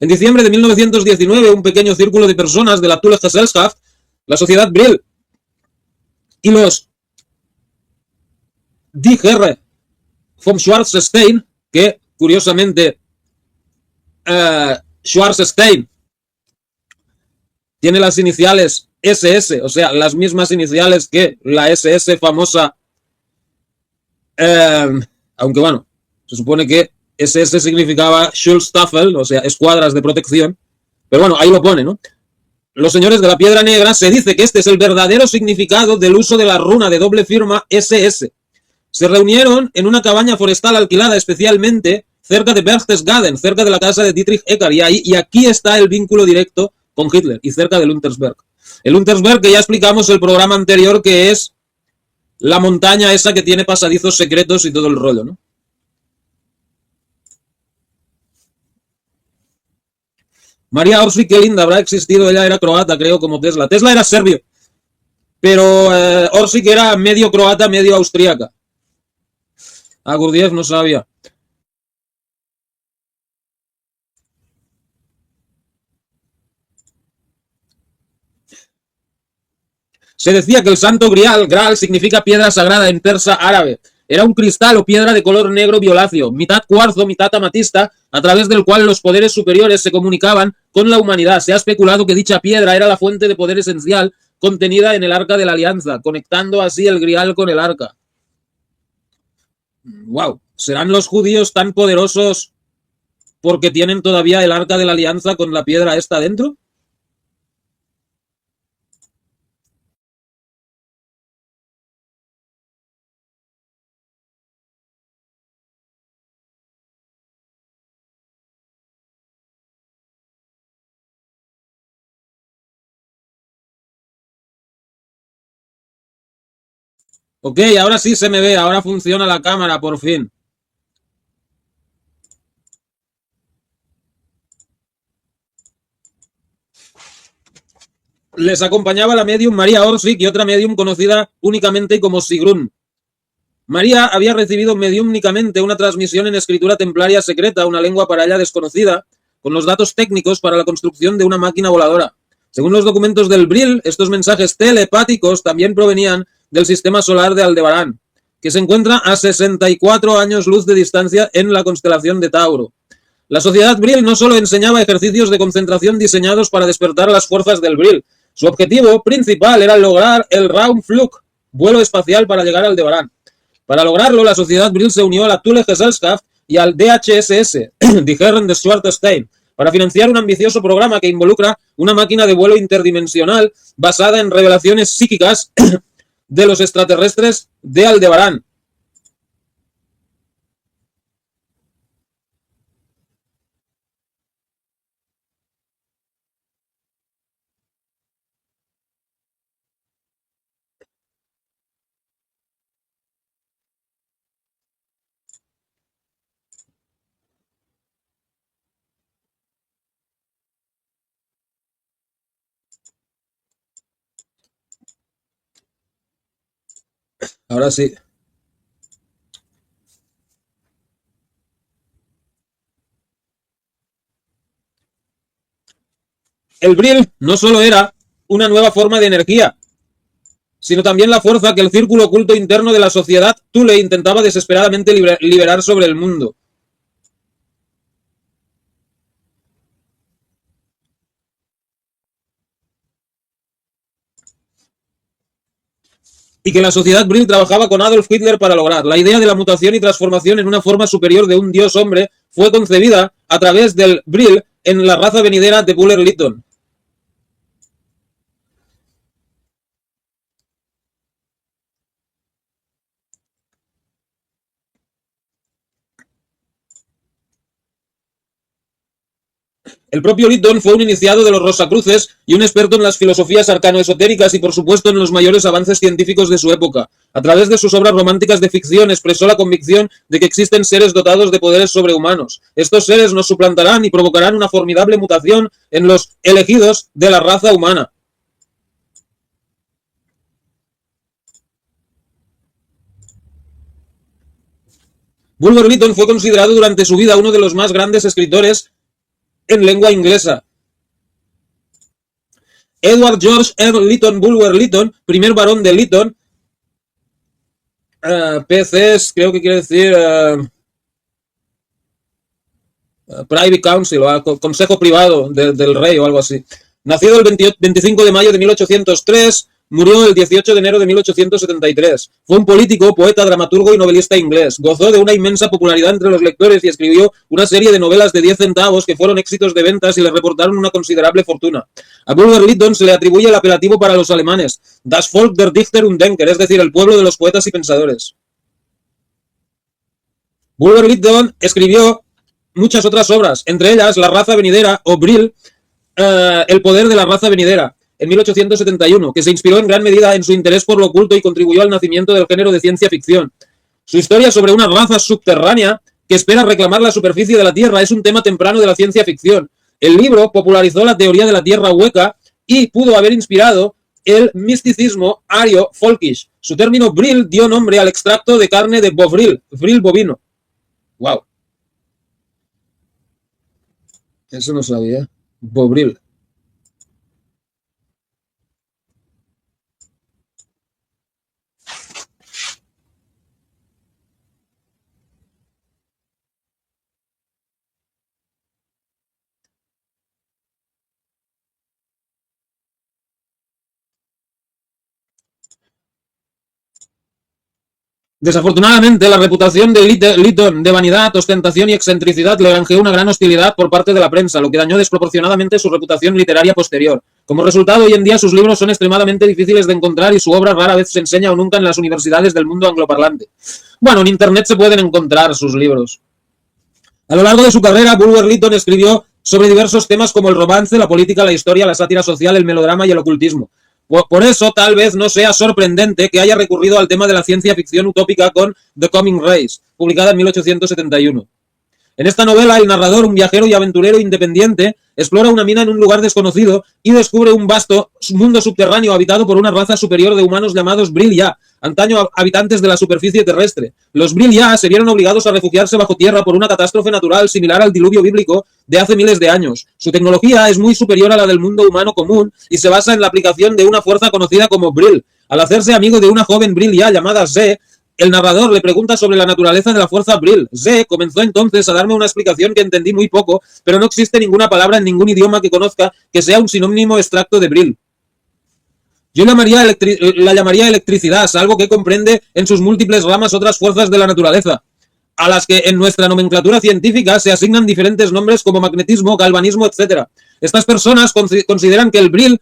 En diciembre de 1919, un pequeño círculo de personas de la Thule Gesellschaft, la sociedad Brill y los Die von Schwarzstein, que curiosamente Schwarzstein tiene las iniciales SS, o sea, las mismas iniciales que la SS famosa, aunque bueno, se supone que SS significaba Schutzstaffel, o sea, escuadras de protección, pero bueno, ahí lo pone, ¿no? Los señores de la Piedra Negra se dice que este es el verdadero significado del uso de la runa de doble firma SS. Se reunieron en una cabaña forestal alquilada especialmente cerca de Berchtesgaden, cerca de la casa de Dietrich Eckart, y aquí está el vínculo directo con Hitler, y cerca del Untersberg. El Untersberg, que ya explicamos el programa anterior, que es la montaña esa que tiene pasadizos secretos y todo el rollo, ¿no? María Orsic, qué linda, habrá existido, ella era croata, creo, como Tesla. Tesla era serbio, pero Orsic era medio croata, medio austríaca. Gurdjieff no sabía. Se decía que el santo Graal significa piedra sagrada en persa árabe. Era un cristal o piedra de color negro violáceo, mitad cuarzo, mitad amatista, a través del cual los poderes superiores se comunicaban con la humanidad. Se ha especulado que dicha piedra era la fuente de poder esencial contenida en el Arca de la Alianza, conectando así el Grial con el Arca. ¡Wow! ¿Serán los judíos tan poderosos porque tienen todavía el Arca de la Alianza con la piedra esta dentro? Ok, ahora sí se me ve, ahora funciona la cámara, por fin. Les acompañaba la medium María Orsic y otra medium conocida únicamente como Sigrun. María había recibido mediúmnicamente una transmisión en escritura templaria secreta, una lengua para ella desconocida, con los datos técnicos para la construcción de una máquina voladora. Según los documentos del Brill, estos mensajes telepáticos también provenían del sistema solar de Aldebarán, que se encuentra a 64 años luz de distancia en la constelación de Tauro. La sociedad Brill no solo enseñaba ejercicios de concentración diseñados para despertar a las fuerzas del Brill, su objetivo principal era lograr el Raumflug, vuelo espacial para llegar a Aldebarán. Para lograrlo, la sociedad Brill se unió a la Thule Gesellschaft y al DHSS, Die Herren des Schwarzenstein, para financiar un ambicioso programa que involucra una máquina de vuelo interdimensional basada en revelaciones psíquicas de los extraterrestres de Aldebarán. Ahora sí. El Brill no solo era una nueva forma de energía, sino también la fuerza que el círculo oculto interno de la sociedad Thule intentaba desesperadamente liberar sobre el mundo. Y que la sociedad Brill trabajaba con Adolf Hitler para lograr. La idea de la mutación y transformación en una forma superior de un dios hombre fue concebida a través del Brill en la raza venidera de Buller-Lytton. El propio Lytton fue un iniciado de los Rosacruces y un experto en las filosofías arcano-esotéricas y, por supuesto, en los mayores avances científicos de su época. A través de sus obras románticas de ficción expresó la convicción de que existen seres dotados de poderes sobrehumanos. Estos seres nos suplantarán y provocarán una formidable mutación en los elegidos de la raza humana. Bulwer Lytton fue considerado durante su vida uno de los más grandes escritores en lengua inglesa. Edward George Earl Lytton Bulwer Lytton, primer barón de Lytton, PCs, creo que quiere decir Private Council, o Consejo Privado del Rey o algo así. Nacido el 25 de mayo de 1803, murió el 18 de enero de 1873. Fue un político, poeta, dramaturgo y novelista inglés. Gozó de una inmensa popularidad entre los lectores y escribió una serie de novelas de 10 centavos que fueron éxitos de ventas y le reportaron una considerable fortuna. A Bulwer Lytton se le atribuye el apelativo para los alemanes, Das Volk der Dichter und Denker, es decir, el pueblo de los poetas y pensadores. Bulwer Lytton escribió muchas otras obras, entre ellas La raza venidera o Brill, El poder de la raza venidera, en 1871, que se inspiró en gran medida en su interés por lo oculto y contribuyó al nacimiento del género de ciencia ficción. Su historia sobre una raza subterránea que espera reclamar la superficie de la Tierra es un tema temprano de la ciencia ficción. El libro popularizó la teoría de la Tierra hueca y pudo haber inspirado el misticismo ario-folkish. Su término Brill dio nombre al extracto de carne de bovril, vril bovino. Wow. Eso no sabía. Bobril. Desafortunadamente, la reputación de Lytton de vanidad, ostentación y excentricidad le granjeó una gran hostilidad por parte de la prensa, lo que dañó desproporcionadamente su reputación literaria posterior. Como resultado, hoy en día sus libros son extremadamente difíciles de encontrar y su obra rara vez se enseña o nunca en las universidades del mundo angloparlante. Bueno, en Internet se pueden encontrar sus libros. A lo largo de su carrera, Bulwer Lytton escribió sobre diversos temas como el romance, la política, la historia, la sátira social, el melodrama y el ocultismo. Por eso, tal vez no sea sorprendente que haya recurrido al tema de la ciencia ficción utópica con The Coming Race, publicada en 1871. En esta novela, el narrador, un viajero y aventurero independiente, explora una mina en un lugar desconocido y descubre un vasto mundo subterráneo habitado por una raza superior de humanos llamados Brill-Ya, antaño habitantes de la superficie terrestre. Los Brill-Ya se vieron obligados a refugiarse bajo tierra por una catástrofe natural similar al diluvio bíblico de hace miles de años. Su tecnología es muy superior a la del mundo humano común y se basa en la aplicación de una fuerza conocida como Brill. Al hacerse amigo de una joven Brill-Ya llamada Ze, el narrador le pregunta sobre la naturaleza de la fuerza Brill. Ze comenzó entonces a darme una explicación que entendí muy poco, pero no existe ninguna palabra en ningún idioma que conozca que sea un sinónimo extracto de Brill. Yo la llamaría electricidad, algo que comprende en sus múltiples ramas otras fuerzas de la naturaleza, a las que en nuestra nomenclatura científica se asignan diferentes nombres como magnetismo, galvanismo, etc. Estas personas consideran que en el Brill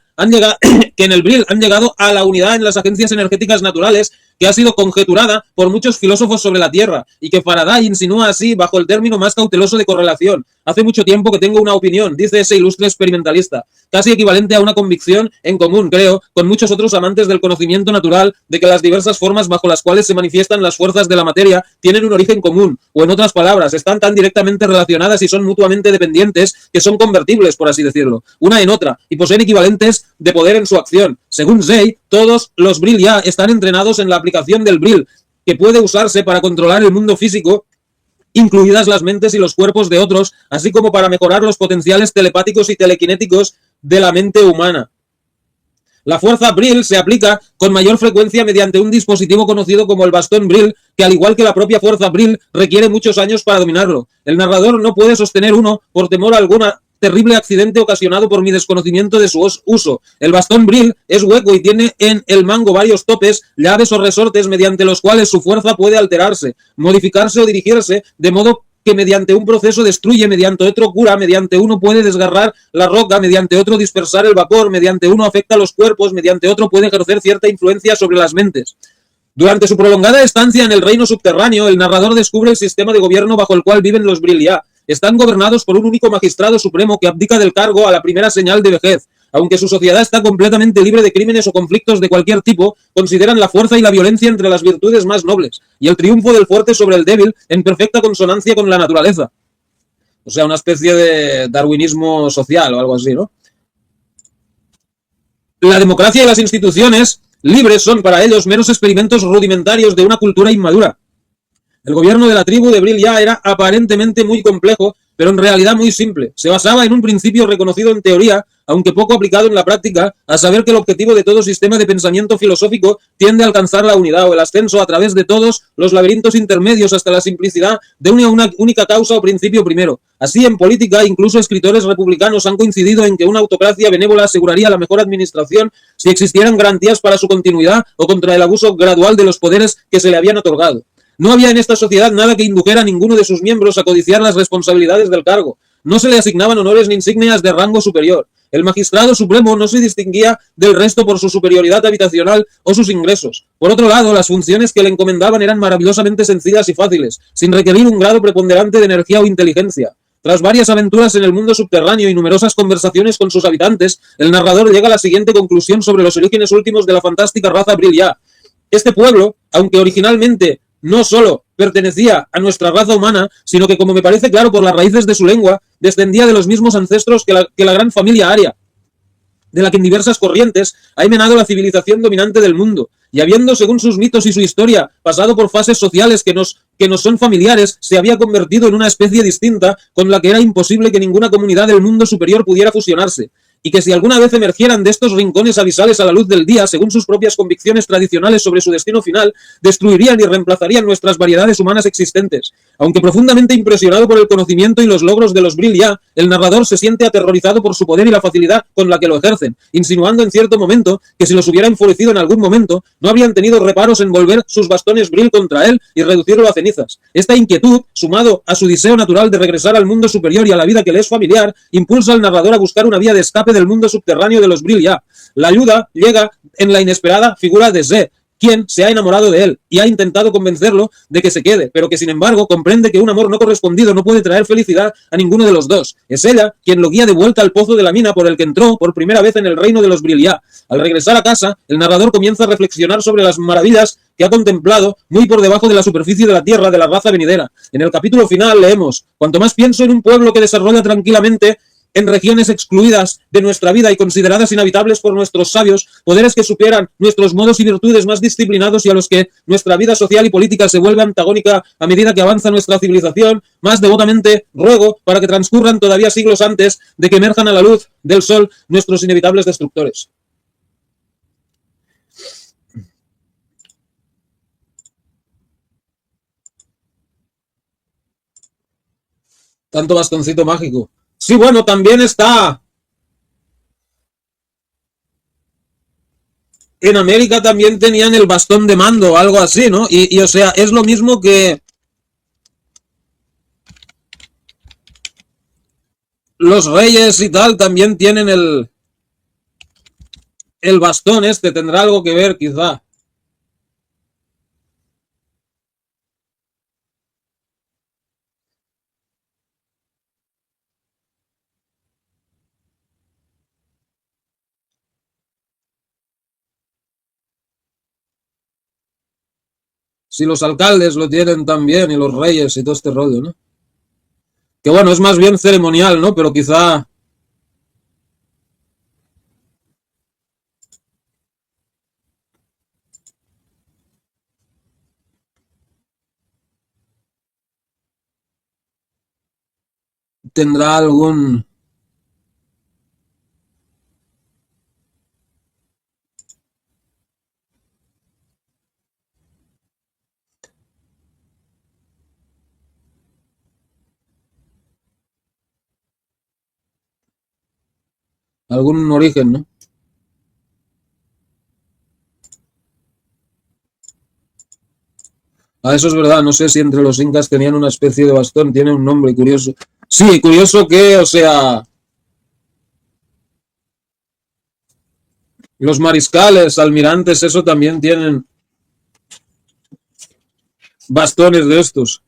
han llegado a la unidad en las agencias energéticas naturales que ha sido conjeturada por muchos filósofos sobre la Tierra y que Faraday insinúa así bajo el término más cauteloso de correlación. Hace mucho tiempo que tengo una opinión, dice ese ilustre experimentalista, casi equivalente a una convicción en común, creo, con muchos otros amantes del conocimiento natural, de que las diversas formas bajo las cuales se manifiestan las fuerzas de la materia tienen un origen común, o en otras palabras, están tan directamente relacionadas y son mutuamente dependientes que son convertibles, por así decirlo, una en otra, y poseen equivalentes de poder en su acción. Según Zey, todos los Brill-Ya están entrenados en la aplicación del Brill, que puede usarse para controlar el mundo físico, incluidas las mentes y los cuerpos de otros, así como para mejorar los potenciales telepáticos y telequinéticos de la mente humana. La fuerza Brill se aplica con mayor frecuencia mediante un dispositivo conocido como el bastón Brill, que al igual que la propia fuerza Brill requiere muchos años para dominarlo. El narrador no puede sostener uno por temor a alguna terrible accidente ocasionado por mi desconocimiento de su uso. El bastón Brill es hueco y tiene en el mango varios topes, llaves o resortes mediante los cuales su fuerza puede alterarse, modificarse o dirigirse, de modo que mediante un proceso destruye, mediante otro cura, mediante uno puede desgarrar la roca, mediante otro dispersar el vapor, mediante uno afecta a los cuerpos, mediante otro puede ejercer cierta influencia sobre las mentes. Durante su prolongada estancia en el reino subterráneo, el narrador descubre el sistema de gobierno bajo el cual viven los Brill-Ya. Están gobernados por un único magistrado supremo que abdica del cargo a la primera señal de vejez. Aunque su sociedad está completamente libre de crímenes o conflictos de cualquier tipo, consideran la fuerza y la violencia entre las virtudes más nobles, y el triunfo del fuerte sobre el débil en perfecta consonancia con la naturaleza. O sea, una especie de darwinismo social o algo así, ¿no? La democracia y las instituciones libres son para ellos meros experimentos rudimentarios de una cultura inmadura. El gobierno de la tribu de Brill-Ya era aparentemente muy complejo, pero en realidad muy simple. Se basaba en un principio reconocido en teoría, aunque poco aplicado en la práctica, a saber que el objetivo de todo sistema de pensamiento filosófico tiende a alcanzar la unidad o el ascenso a través de todos los laberintos intermedios hasta la simplicidad de una única causa o principio primero. Así, en política, incluso escritores republicanos han coincidido en que una autocracia benévola aseguraría la mejor administración si existieran garantías para su continuidad o contra el abuso gradual de los poderes que se le habían otorgado. No había en esta sociedad nada que indujera a ninguno de sus miembros a codiciar las responsabilidades del cargo. No se le asignaban honores ni insignias de rango superior. El magistrado supremo no se distinguía del resto por su superioridad habitacional o sus ingresos. Por otro lado, las funciones que le encomendaban eran maravillosamente sencillas y fáciles, sin requerir un grado preponderante de energía o inteligencia. Tras varias aventuras en el mundo subterráneo y numerosas conversaciones con sus habitantes, el narrador llega a la siguiente conclusión sobre los orígenes últimos de la fantástica raza Brill-Ya. Este pueblo, aunque originalmente no solo pertenecía a nuestra raza humana, sino que, como me parece claro por las raíces de su lengua, descendía de los mismos ancestros que la gran familia aria, de la que en diversas corrientes ha emanado la civilización dominante del mundo, y habiendo, según sus mitos y su historia, pasado por fases sociales que nos son familiares, se había convertido en una especie distinta con la que era imposible que ninguna comunidad del mundo superior pudiera fusionarse. y que si alguna vez emergieran de estos rincones abisales a la luz del día, según sus propias convicciones tradicionales sobre su destino final, destruirían y reemplazarían nuestras variedades humanas existentes. Aunque profundamente impresionado por el conocimiento y los logros de los Brill-Ya, el narrador se siente aterrorizado por su poder y la facilidad con la que lo ejercen, insinuando en cierto momento que si los hubiera enfurecido en algún momento, no habrían tenido reparos en volver sus bastones Brill contra él y reducirlo a cenizas. Esta inquietud, sumado a su deseo natural de regresar al mundo superior y a la vida que le es familiar, impulsa al narrador a buscar una vía de escape del mundo subterráneo de los Brill-Ya. La ayuda llega en la inesperada figura de Ze, quien se ha enamorado de él y ha intentado convencerlo de que se quede, pero que sin embargo comprende que un amor no correspondido no puede traer felicidad a ninguno de los dos. Es ella quien lo guía de vuelta al pozo de la mina por el que entró por primera vez en el reino de los Brill-Ya. Al regresar a casa, el narrador comienza a reflexionar sobre las maravillas que ha contemplado muy por debajo de la superficie de la tierra de la raza venidera. En el capítulo final leemos: cuanto más pienso en un pueblo que desarrolla tranquilamente en regiones excluidas de nuestra vida y consideradas inhabitables por nuestros sabios, poderes que superan nuestros modos y virtudes más disciplinados y a los que nuestra vida social y política se vuelve antagónica a medida que avanza nuestra civilización, más devotamente ruego para que transcurran todavía siglos antes de que emerjan a la luz del sol nuestros inevitables destructores. Tanto bastoncito mágico. Sí, bueno, también está. En América también tenían el bastón de mando, algo así, ¿no? Y o sea, es lo mismo que los reyes y tal también tienen el bastón este, tendrá algo que ver quizá. Si los alcaldes lo tienen también y los reyes y todo este rollo, ¿no? Que bueno, es más bien ceremonial, ¿no? Pero quizá tendrá algún origen, ¿no? Ah, eso es verdad, no sé si entre los incas tenían una especie de bastón, tiene un nombre curioso. Sí, curioso que, o sea, los mariscales, almirantes, eso también tienen bastones de estos.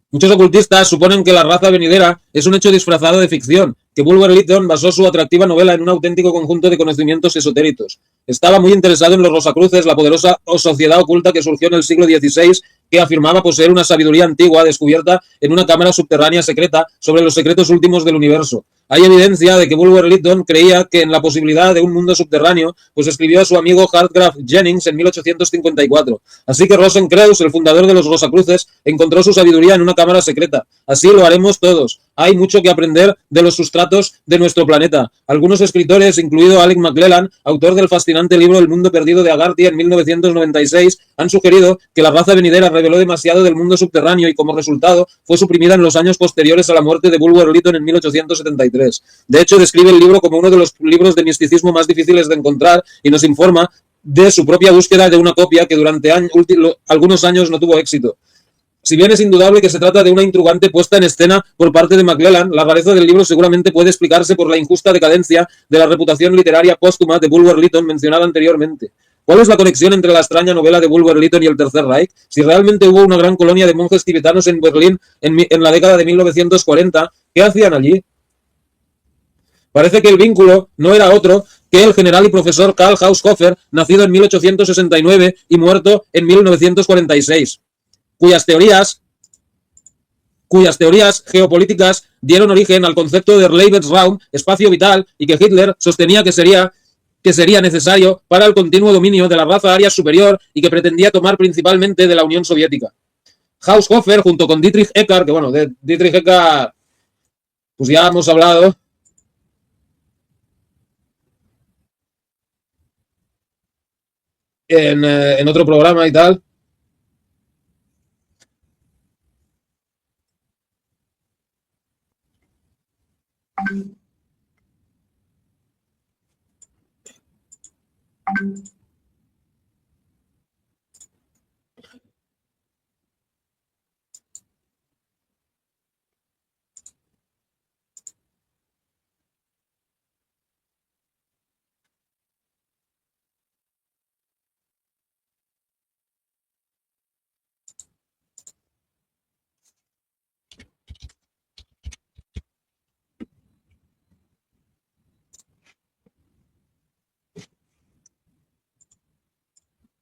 Muchos ocultistas suponen que la raza venidera es un hecho disfrazado de ficción, que Bulwer Lytton basó su atractiva novela en un auténtico conjunto de conocimientos esotéricos. Estaba muy interesado en los Rosacruces, la poderosa sociedad oculta que surgió en el siglo XVI, que afirmaba poseer una sabiduría antigua descubierta en una cámara subterránea secreta sobre los secretos últimos del universo. Hay evidencia de que Bulwer Lytton creía que en la posibilidad de un mundo subterráneo, pues escribió a su amigo Hardcraft Jennings en 1854. Así que Rosencreutz, el fundador de los Rosacruces, encontró su sabiduría en una cámara secreta. Así lo haremos todos. Hay mucho que aprender de los sustratos de nuestro planeta. Algunos escritores, incluido Alec McClellan, autor del fascinante libro El mundo perdido de Agarty en 1996, han sugerido que la raza venidera reveló demasiado del mundo subterráneo y como resultado fue suprimida en los años posteriores a la muerte de Bulwer Lytton en 1873. De hecho, describe el libro como uno de los libros de misticismo más difíciles de encontrar y nos informa de su propia búsqueda de una copia que durante algunos años no tuvo éxito. Si bien es indudable que se trata de una intrigante puesta en escena por parte de McClellan, la rareza del libro seguramente puede explicarse por la injusta decadencia de la reputación literaria póstuma de Bulwer Lytton mencionada anteriormente. ¿Cuál es la conexión entre la extraña novela de Bulwer Lytton y el Tercer Reich? Si realmente hubo una gran colonia de monjes tibetanos en Berlín en la década de 1940, ¿qué hacían allí? Parece que el vínculo no era otro que el general y profesor Karl Haushofer, nacido en 1869 y muerto en 1946. Cuyas teorías geopolíticas dieron origen al concepto de Lebensraum, espacio vital, y que Hitler sostenía que sería que sería necesario para el continuo dominio de la raza aria superior y que pretendía tomar principalmente de la Unión Soviética. Haushofer, junto con Dietrich Eckart, que bueno, de Dietrich Eckart, pues ya hemos hablado, en otro programa y tal.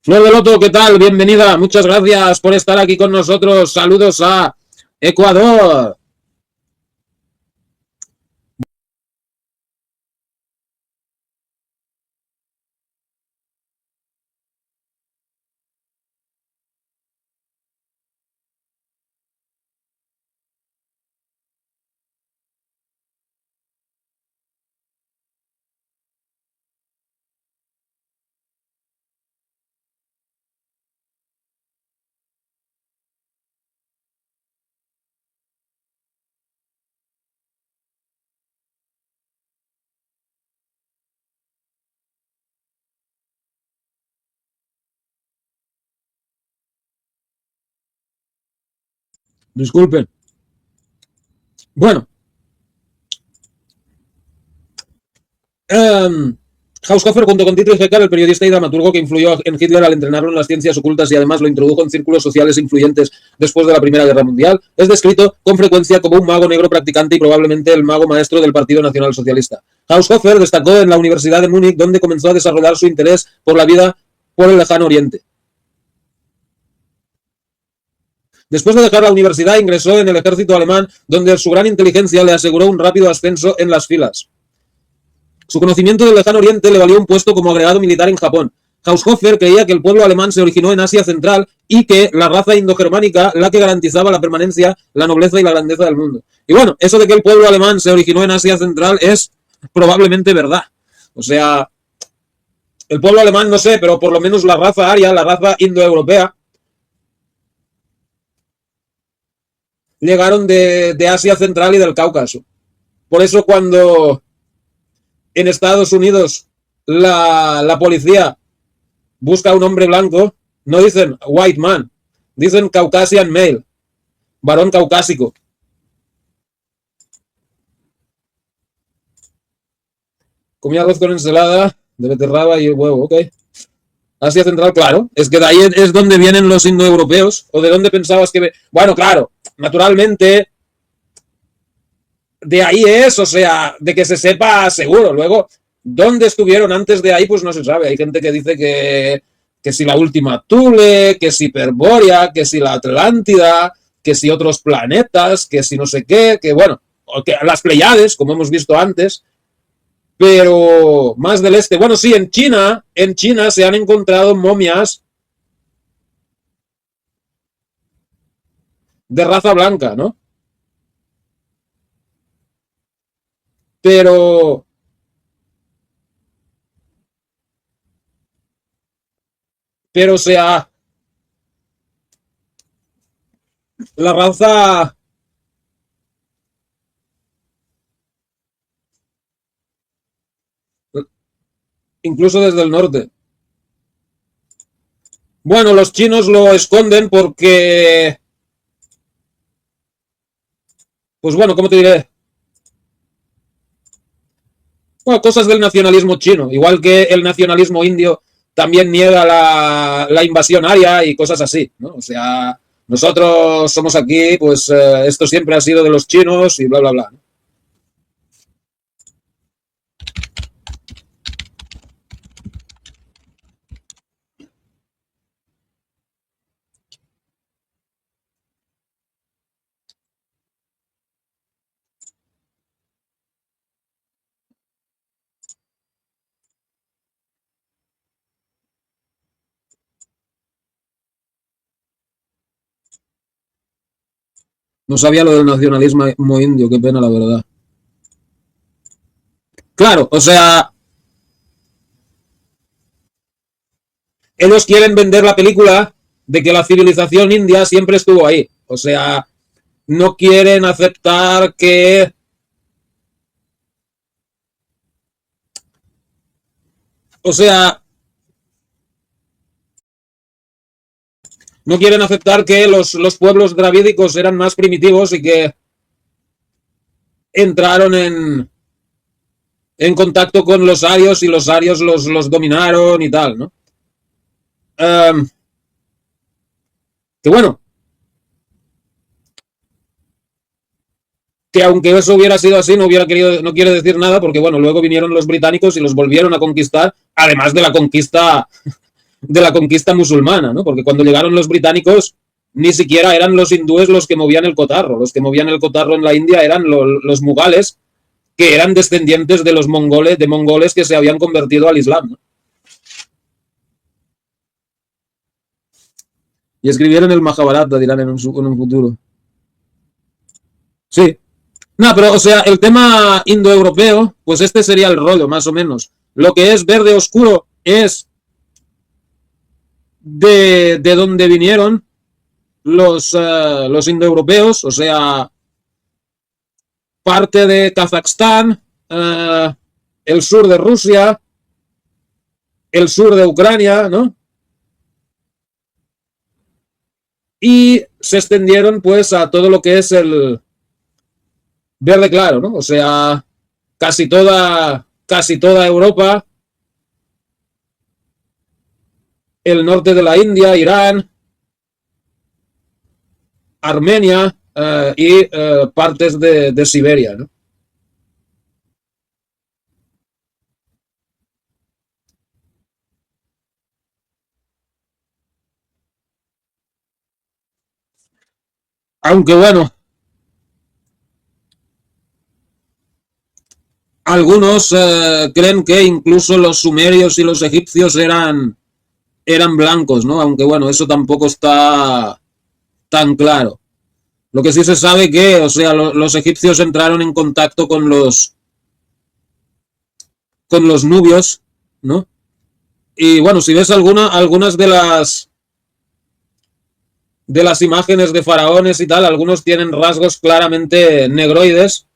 Flor de Loto, ¿qué tal? Bienvenida. Muchas gracias por estar aquí con nosotros. Saludos a Ecuador. Disculpen. Bueno, Haushofer, junto con Dietrich Eckart, el periodista y dramaturgo que influyó en Hitler al entrenarlo en las ciencias ocultas y además lo introdujo en círculos sociales influyentes después de la Primera Guerra Mundial, es descrito con frecuencia como un mago negro practicante y probablemente el mago maestro del Partido Nacional Socialista. Haushofer destacó en la Universidad de Múnich, donde comenzó a desarrollar su interés por la vida por el lejano oriente. Después de dejar la universidad, ingresó en el ejército alemán, donde su gran inteligencia le aseguró un rápido ascenso en las filas. Su conocimiento del lejano oriente le valió un puesto como agregado militar en Japón. Haushofer creía que el pueblo alemán se originó en Asia Central y que la raza indogermánica la que garantizaba la permanencia, la nobleza y la grandeza del mundo. Y bueno, eso de que el pueblo alemán se originó en Asia Central es probablemente verdad. O sea, el pueblo alemán no sé, pero por lo menos la raza aria, la raza indoeuropea, llegaron de Asia Central y del Cáucaso. Por eso cuando en Estados Unidos la policía busca a un hombre blanco, no dicen white man, dicen Caucasian male, varón caucásico. Comía arroz con ensalada de beterraba y huevo, ok. Asia Central, claro. Es que de ahí es donde vienen los indoeuropeos. ¿O de dónde pensabas que...? Bueno, claro, naturalmente, de ahí es, o sea, de que se sepa seguro. Luego, ¿dónde estuvieron antes de ahí? Pues no se sabe. Hay gente que dice que si la última Thule, que si Hiperbórea, que si la Atlántida, que si otros planetas, que si no sé qué, que bueno, que las Pleiades, como hemos visto antes, pero más del este. Bueno, sí, en China se han encontrado momias de raza blanca, ¿no? Pero, pero o sea, la raza, incluso desde el norte. Bueno, los chinos lo esconden porque, pues bueno, ¿cómo te diré? Bueno, cosas del nacionalismo chino, igual que el nacionalismo indio también niega la invasión aria y cosas así, ¿no? O sea, nosotros somos aquí, pues esto siempre ha sido de los chinos y bla, bla, bla. No sabía lo del nacionalismo indio, qué pena, la verdad. Claro, o sea, ellos quieren vender la película de que la civilización india siempre estuvo ahí. O sea, no quieren aceptar que... O sea, no quieren aceptar que los pueblos dravídicos eran más primitivos y que entraron en contacto con los arios y los arios los dominaron y tal, ¿no? Um, que bueno, que aunque eso hubiera sido así, no hubiera querido, no quiere decir nada, porque bueno, luego vinieron los británicos y los volvieron a conquistar, además de la conquista musulmana, ¿no? Porque cuando llegaron los británicos, ni siquiera eran los hindúes los que movían el cotarro. Los que movían el cotarro en la India eran los mugales, que eran descendientes de los mongoles que se habían convertido al Islam, ¿no? Y escribieron el Mahabharata, dirán en un futuro. Sí. No, pero o sea, el tema indoeuropeo, pues este sería el rollo, más o menos. Lo que es verde oscuro es de donde vinieron los indoeuropeos, o sea, parte de Kazajstán, el sur de Rusia, el sur de Ucrania, ¿no? Y se extendieron pues a todo lo que es el verde claro, ¿no? O sea, casi toda Europa, el norte de la India, Irán, Armenia y partes de Siberia, ¿no? Aunque bueno, algunos creen que incluso los sumerios y los egipcios eran blancos, ¿no? Aunque bueno, eso tampoco está tan claro. Lo que sí se sabe que, o sea, los egipcios entraron en contacto con los nubios, ¿no? Y bueno, si ves algunas de las imágenes de faraones y tal, algunos tienen rasgos claramente negroides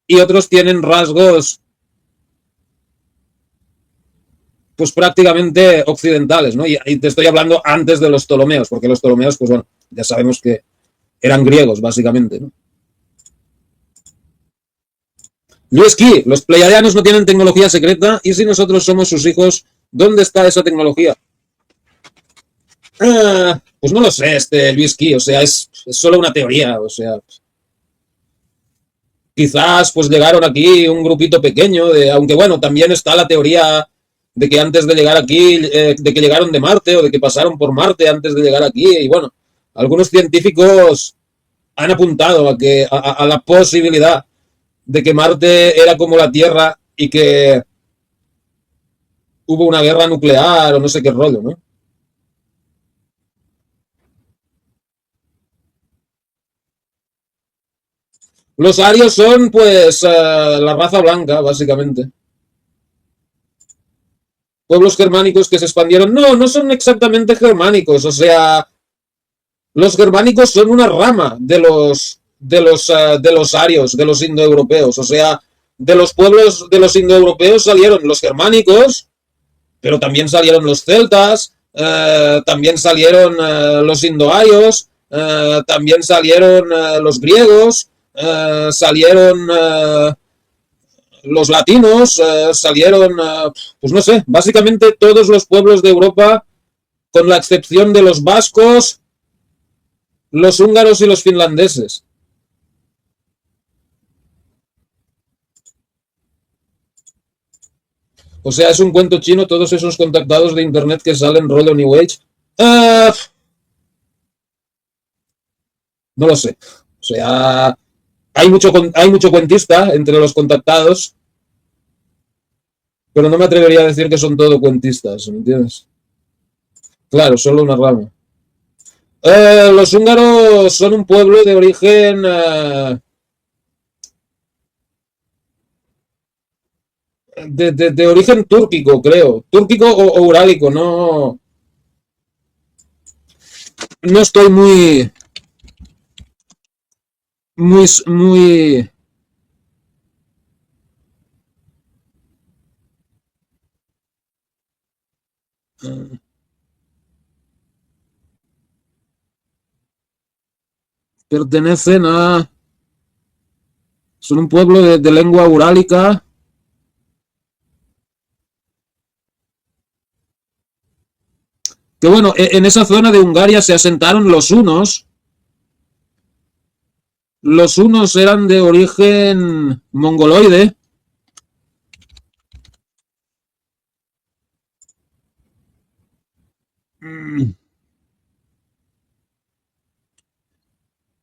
y otros tienen rasgos pues prácticamente occidentales, ¿no? Y te estoy hablando antes de los Ptolomeos, porque los Ptolomeos, pues bueno, ya sabemos que eran griegos, básicamente, ¿no? Luis Key, los pleiadianos no tienen tecnología secreta y si nosotros somos sus hijos, ¿dónde está esa tecnología? Pues no lo sé, Luis Key, o sea, es solo una teoría, o sea, quizás pues llegaron aquí un grupito pequeño, aunque bueno, también está la teoría de que antes de llegar aquí, de que llegaron de Marte o de que pasaron por Marte antes de llegar aquí, y bueno, algunos científicos han apuntado a la posibilidad de que Marte era como la Tierra y que hubo una guerra nuclear o no sé qué rollo, ¿no? Los arios son, pues, la raza blanca, básicamente. Pueblos germánicos que se expandieron. No, no son exactamente germánicos. O sea, los germánicos son una rama de los arios, de los indoeuropeos. O sea, de los pueblos de los indoeuropeos salieron los germánicos, pero también salieron los celtas, también salieron los indoarios, también salieron los griegos, salieron los latinos, salieron, pues no sé, básicamente todos los pueblos de Europa, con la excepción de los vascos, los húngaros y los finlandeses. O sea, es un cuento chino todos esos contactados de internet que salen rollo New Age. Uh, no lo sé. O sea, hay mucho cuentista entre los contactados, pero no me atrevería a decir que son todo cuentistas, ¿me entiendes? Claro, solo una rama. Los húngaros son un pueblo de origen de origen túrquico, creo. Túrquico o urálico, no estoy muy. Pertenecen a. Son un pueblo de lengua urálica. Que bueno, en esa zona de Hungaria se asentaron los hunos. Los hunos eran de origen mongoloide.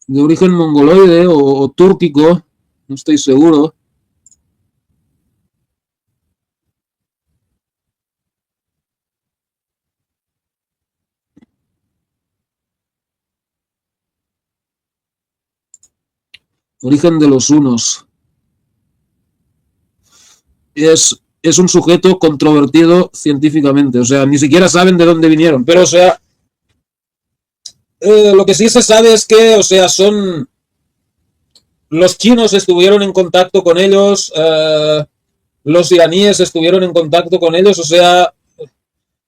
De origen mongoloide o túrquico, no estoy seguro. Origen de los hunos. Es un sujeto controvertido científicamente, o sea, ni siquiera saben de dónde vinieron, pero o sea, lo que sí se sabe es que, o sea, son los chinos estuvieron en contacto con ellos, los iraníes estuvieron en contacto con ellos, o sea,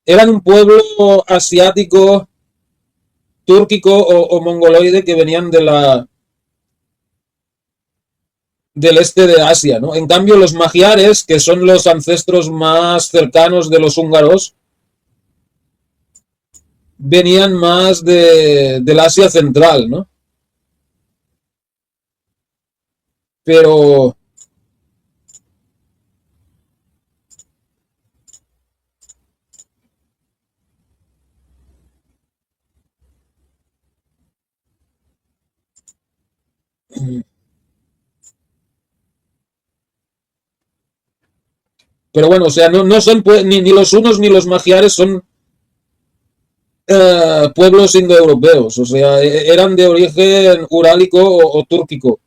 eran un pueblo asiático, túrquico o mongoloide que venían del este de Asia, ¿no? En cambio, los magiares, que son los ancestros más cercanos de los húngaros, venían más del Asia central, ¿no? Pero, pero bueno, o sea, no son ni los unos ni los magiares son pueblos indoeuropeos, o sea, eran de origen urálico o túrquico.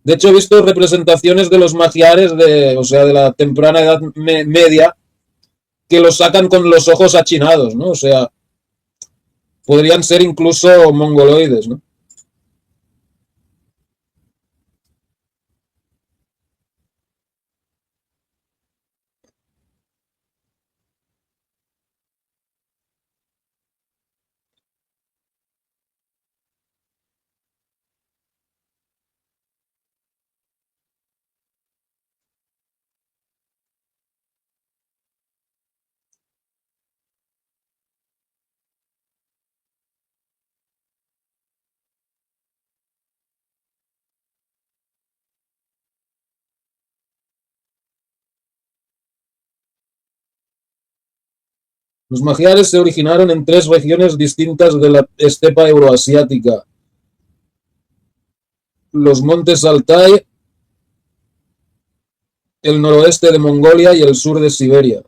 De hecho, he visto representaciones de los magiares o sea, de la temprana edad media, que los sacan con los ojos achinados, ¿no? O sea, podrían ser incluso mongoloides, ¿no? Los magiares se originaron en tres regiones distintas de la estepa euroasiática: los montes Altai, el noroeste de Mongolia y el sur de Siberia.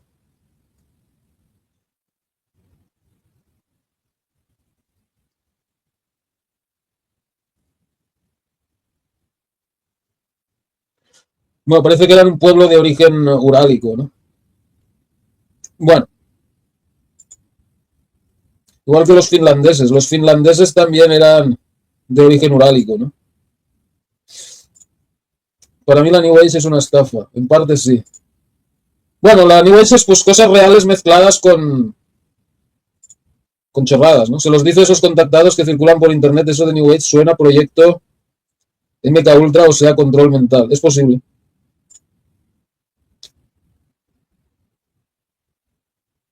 Bueno, parece que eran un pueblo de origen urálico, ¿no? Bueno, igual que los finlandeses. Los finlandeses también eran de origen urálico, ¿no? Para mí la New Age es una estafa. En parte sí. Bueno, la New Age es pues cosas reales mezcladas con chorradas, ¿no? Se los dice a esos contactados que circulan por internet. Eso de New Age suena a proyecto MK Ultra, o sea, control mental. Es posible.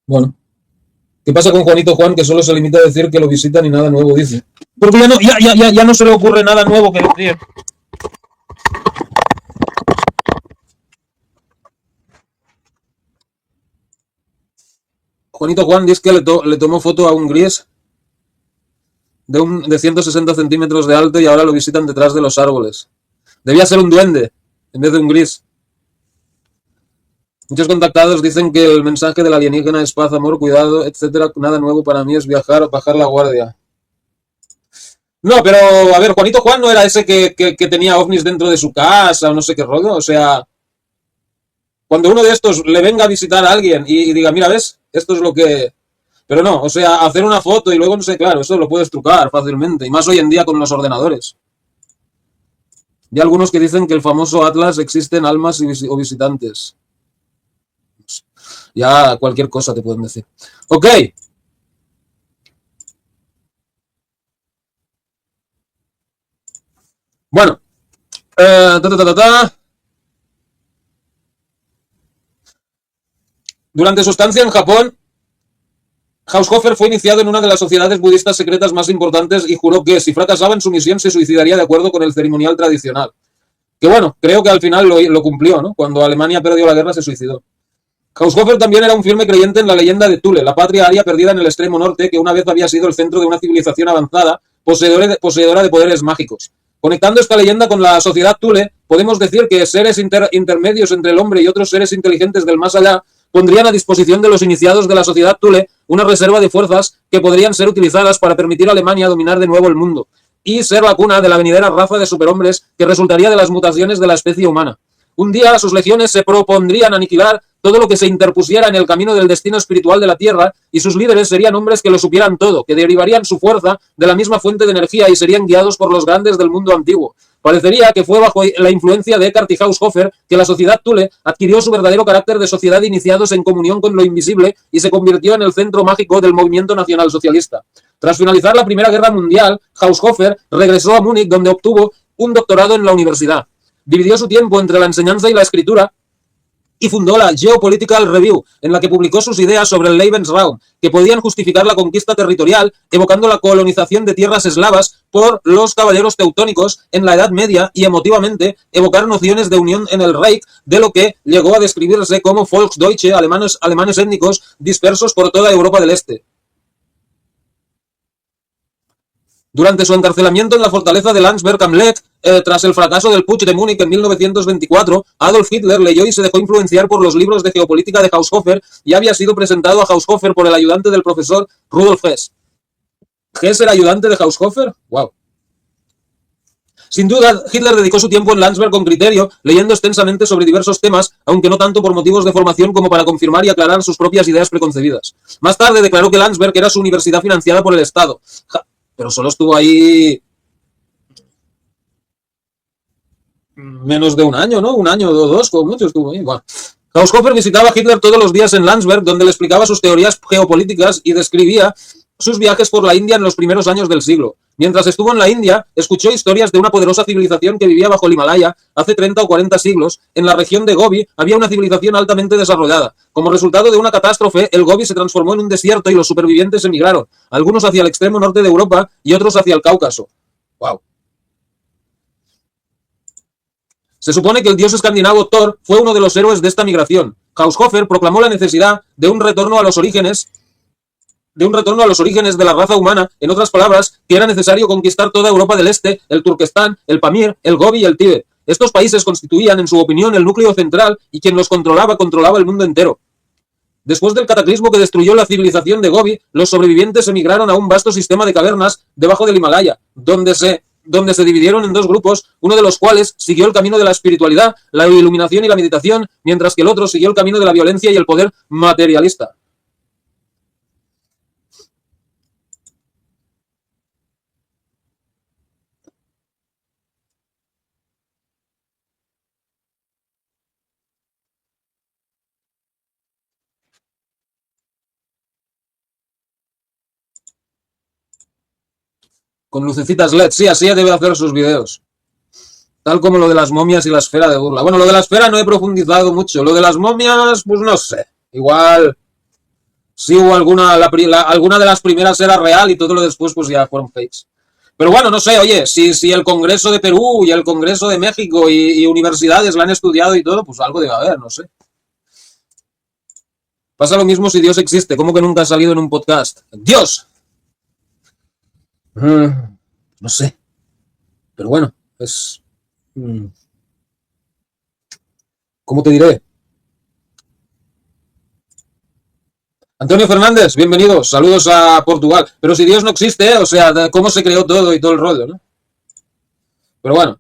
Bueno. ¿Qué pasa con Juanito Juan, que solo se limita a decir que lo visitan y nada nuevo dice? Porque ya no se le ocurre nada nuevo que decir. Juanito Juan dice que le tomó foto a un gris de 160 centímetros de alto y ahora lo visitan detrás de los árboles. Debía ser un duende en vez de un gris. Muchos contactados dicen que el mensaje del alienígena es paz, amor, cuidado, etcétera. Nada nuevo para mí es viajar, bajar la guardia. No, pero a ver, Juanito Juan no era ese que tenía ovnis dentro de su casa o no sé qué rollo. O sea, cuando uno de estos le venga a visitar a alguien y diga, mira, ¿ves? Esto es lo que... Pero no, o sea, hacer una foto y luego, no sé, claro, eso lo puedes trucar fácilmente. Y más hoy en día con los ordenadores. Y algunos que dicen que el famoso Atlas existen almas o visitantes. Ya cualquier cosa te pueden decir. Ok. Bueno. Ta, ta, ta, ta, ta. Durante su estancia en Japón, Haushofer fue iniciado en una de las sociedades budistas secretas más importantes y juró que, si fracasaba en su misión, se suicidaría de acuerdo con el ceremonial tradicional. Que bueno, creo que al final lo cumplió, ¿no? Cuando Alemania perdió la guerra, se suicidó. Haushofer también era un firme creyente en la leyenda de Thule, la patria aria perdida en el extremo norte, que una vez había sido el centro de una civilización avanzada, poseedora de poderes mágicos. Conectando esta leyenda con la sociedad Thule, podemos decir que seres intermedios entre el hombre y otros seres inteligentes del más allá pondrían a disposición de los iniciados de la sociedad Thule una reserva de fuerzas que podrían ser utilizadas para permitir a Alemania dominar de nuevo el mundo y ser la cuna de la venidera raza de superhombres que resultaría de las mutaciones de la especie humana. Un día sus legiones se propondrían aniquilar todo lo que se interpusiera en el camino del destino espiritual de la Tierra, y sus líderes serían hombres que lo supieran todo, que derivarían su fuerza de la misma fuente de energía y serían guiados por los grandes del mundo antiguo. Parecería que fue bajo la influencia de Eckhart y Haushofer que la sociedad Thule adquirió su verdadero carácter de sociedad de iniciados en comunión con lo invisible y se convirtió en el centro mágico del movimiento nacionalsocialista. Tras finalizar la Primera Guerra Mundial, Haushofer regresó a Múnich, donde obtuvo un doctorado en la universidad. Dividió su tiempo entre la enseñanza y la escritura y fundó la Geopolitical Review, en la que publicó sus ideas sobre el Lebensraum, que podían justificar la conquista territorial, evocando la colonización de tierras eslavas por los caballeros teutónicos en la Edad Media y emotivamente evocar nociones de unión en el Reich, de lo que llegó a describirse como Volksdeutsche, alemanes étnicos dispersos por toda Europa del Este. Durante su encarcelamiento en la fortaleza de Landsberg am Lech, tras el fracaso del Putsch de Múnich en 1924, Adolf Hitler leyó y se dejó influenciar por los libros de geopolítica de Haushofer y había sido presentado a Haushofer por el ayudante del profesor Rudolf Hess. ¿Hess era ayudante de Haushofer? ¡Wow! Sin duda, Hitler dedicó su tiempo en Landsberg con criterio, leyendo extensamente sobre diversos temas, aunque no tanto por motivos de formación como para confirmar y aclarar sus propias ideas preconcebidas. Más tarde declaró que Landsberg era su universidad financiada por el Estado. Pero solo estuvo ahí menos de un año, ¿no? Un año o dos, como mucho estuvo ahí. Bueno. Haushofer visitaba a Hitler todos los días en Landsberg, donde le explicaba sus teorías geopolíticas y describía sus viajes por la India en los primeros años del siglo. Mientras estuvo en la India, escuchó historias de una poderosa civilización que vivía bajo el Himalaya hace 30 o 40 siglos. En la región de Gobi había una civilización altamente desarrollada. Como resultado de una catástrofe, el Gobi se transformó en un desierto y los supervivientes emigraron, algunos hacia el extremo norte de Europa y otros hacia el Cáucaso. ¡Wow! Se supone que el dios escandinavo Thor fue uno de los héroes de esta migración. Haushofer proclamó la necesidad de un retorno a los orígenes de la raza humana, en otras palabras, que era necesario conquistar toda Europa del Este, el Turquestán, el Pamir, el Gobi y el Tíbet. Estos países constituían, en su opinión, el núcleo central y quien los controlaba el mundo entero. Después del cataclismo que destruyó la civilización de Gobi, los sobrevivientes emigraron a un vasto sistema de cavernas debajo del Himalaya, donde se dividieron en dos grupos, uno de los cuales siguió el camino de la espiritualidad, la iluminación y la meditación, mientras que el otro siguió el camino de la violencia y el poder materialista. Con lucecitas LED, sí, así debe hacer sus videos. Tal como lo de las momias y la esfera de burla. Bueno, lo de la esfera no he profundizado mucho. Lo de las momias, pues no sé. Igual, sí hubo alguna de las primeras era real y todo lo después pues ya fueron fakes. Pero bueno, no sé, oye, si el Congreso de Perú y el Congreso de México y universidades la han estudiado y todo, pues algo debe haber, no sé. Pasa lo mismo si Dios existe. ¿Cómo que nunca ha salido en un podcast? ¡Dios! No sé. Pero bueno, es... ¿Cómo te diré? Antonio Fernández, bienvenido, saludos a Portugal. Pero si Dios no existe, o sea, cómo se creó todo y todo el rollo, ¿no? Pero bueno.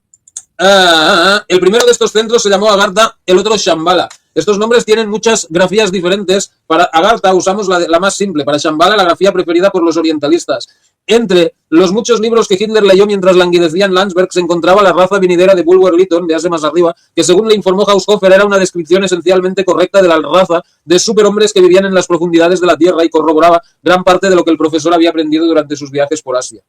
El primero de estos centros se llamó Agartha, el otro Shambhala. Estos nombres tienen muchas grafías diferentes. Para Agartha usamos la más simple, para Shambhala la grafía preferida por los orientalistas. Entre los muchos libros que Hitler leyó mientras languidecía en Landsberg se encontraba la raza vinidera de Bulwer-Lytton, de más arriba, que según le informó Haushofer era una descripción esencialmente correcta de la raza de superhombres que vivían en las profundidades de la Tierra y corroboraba gran parte de lo que el profesor había aprendido durante sus viajes por Asia.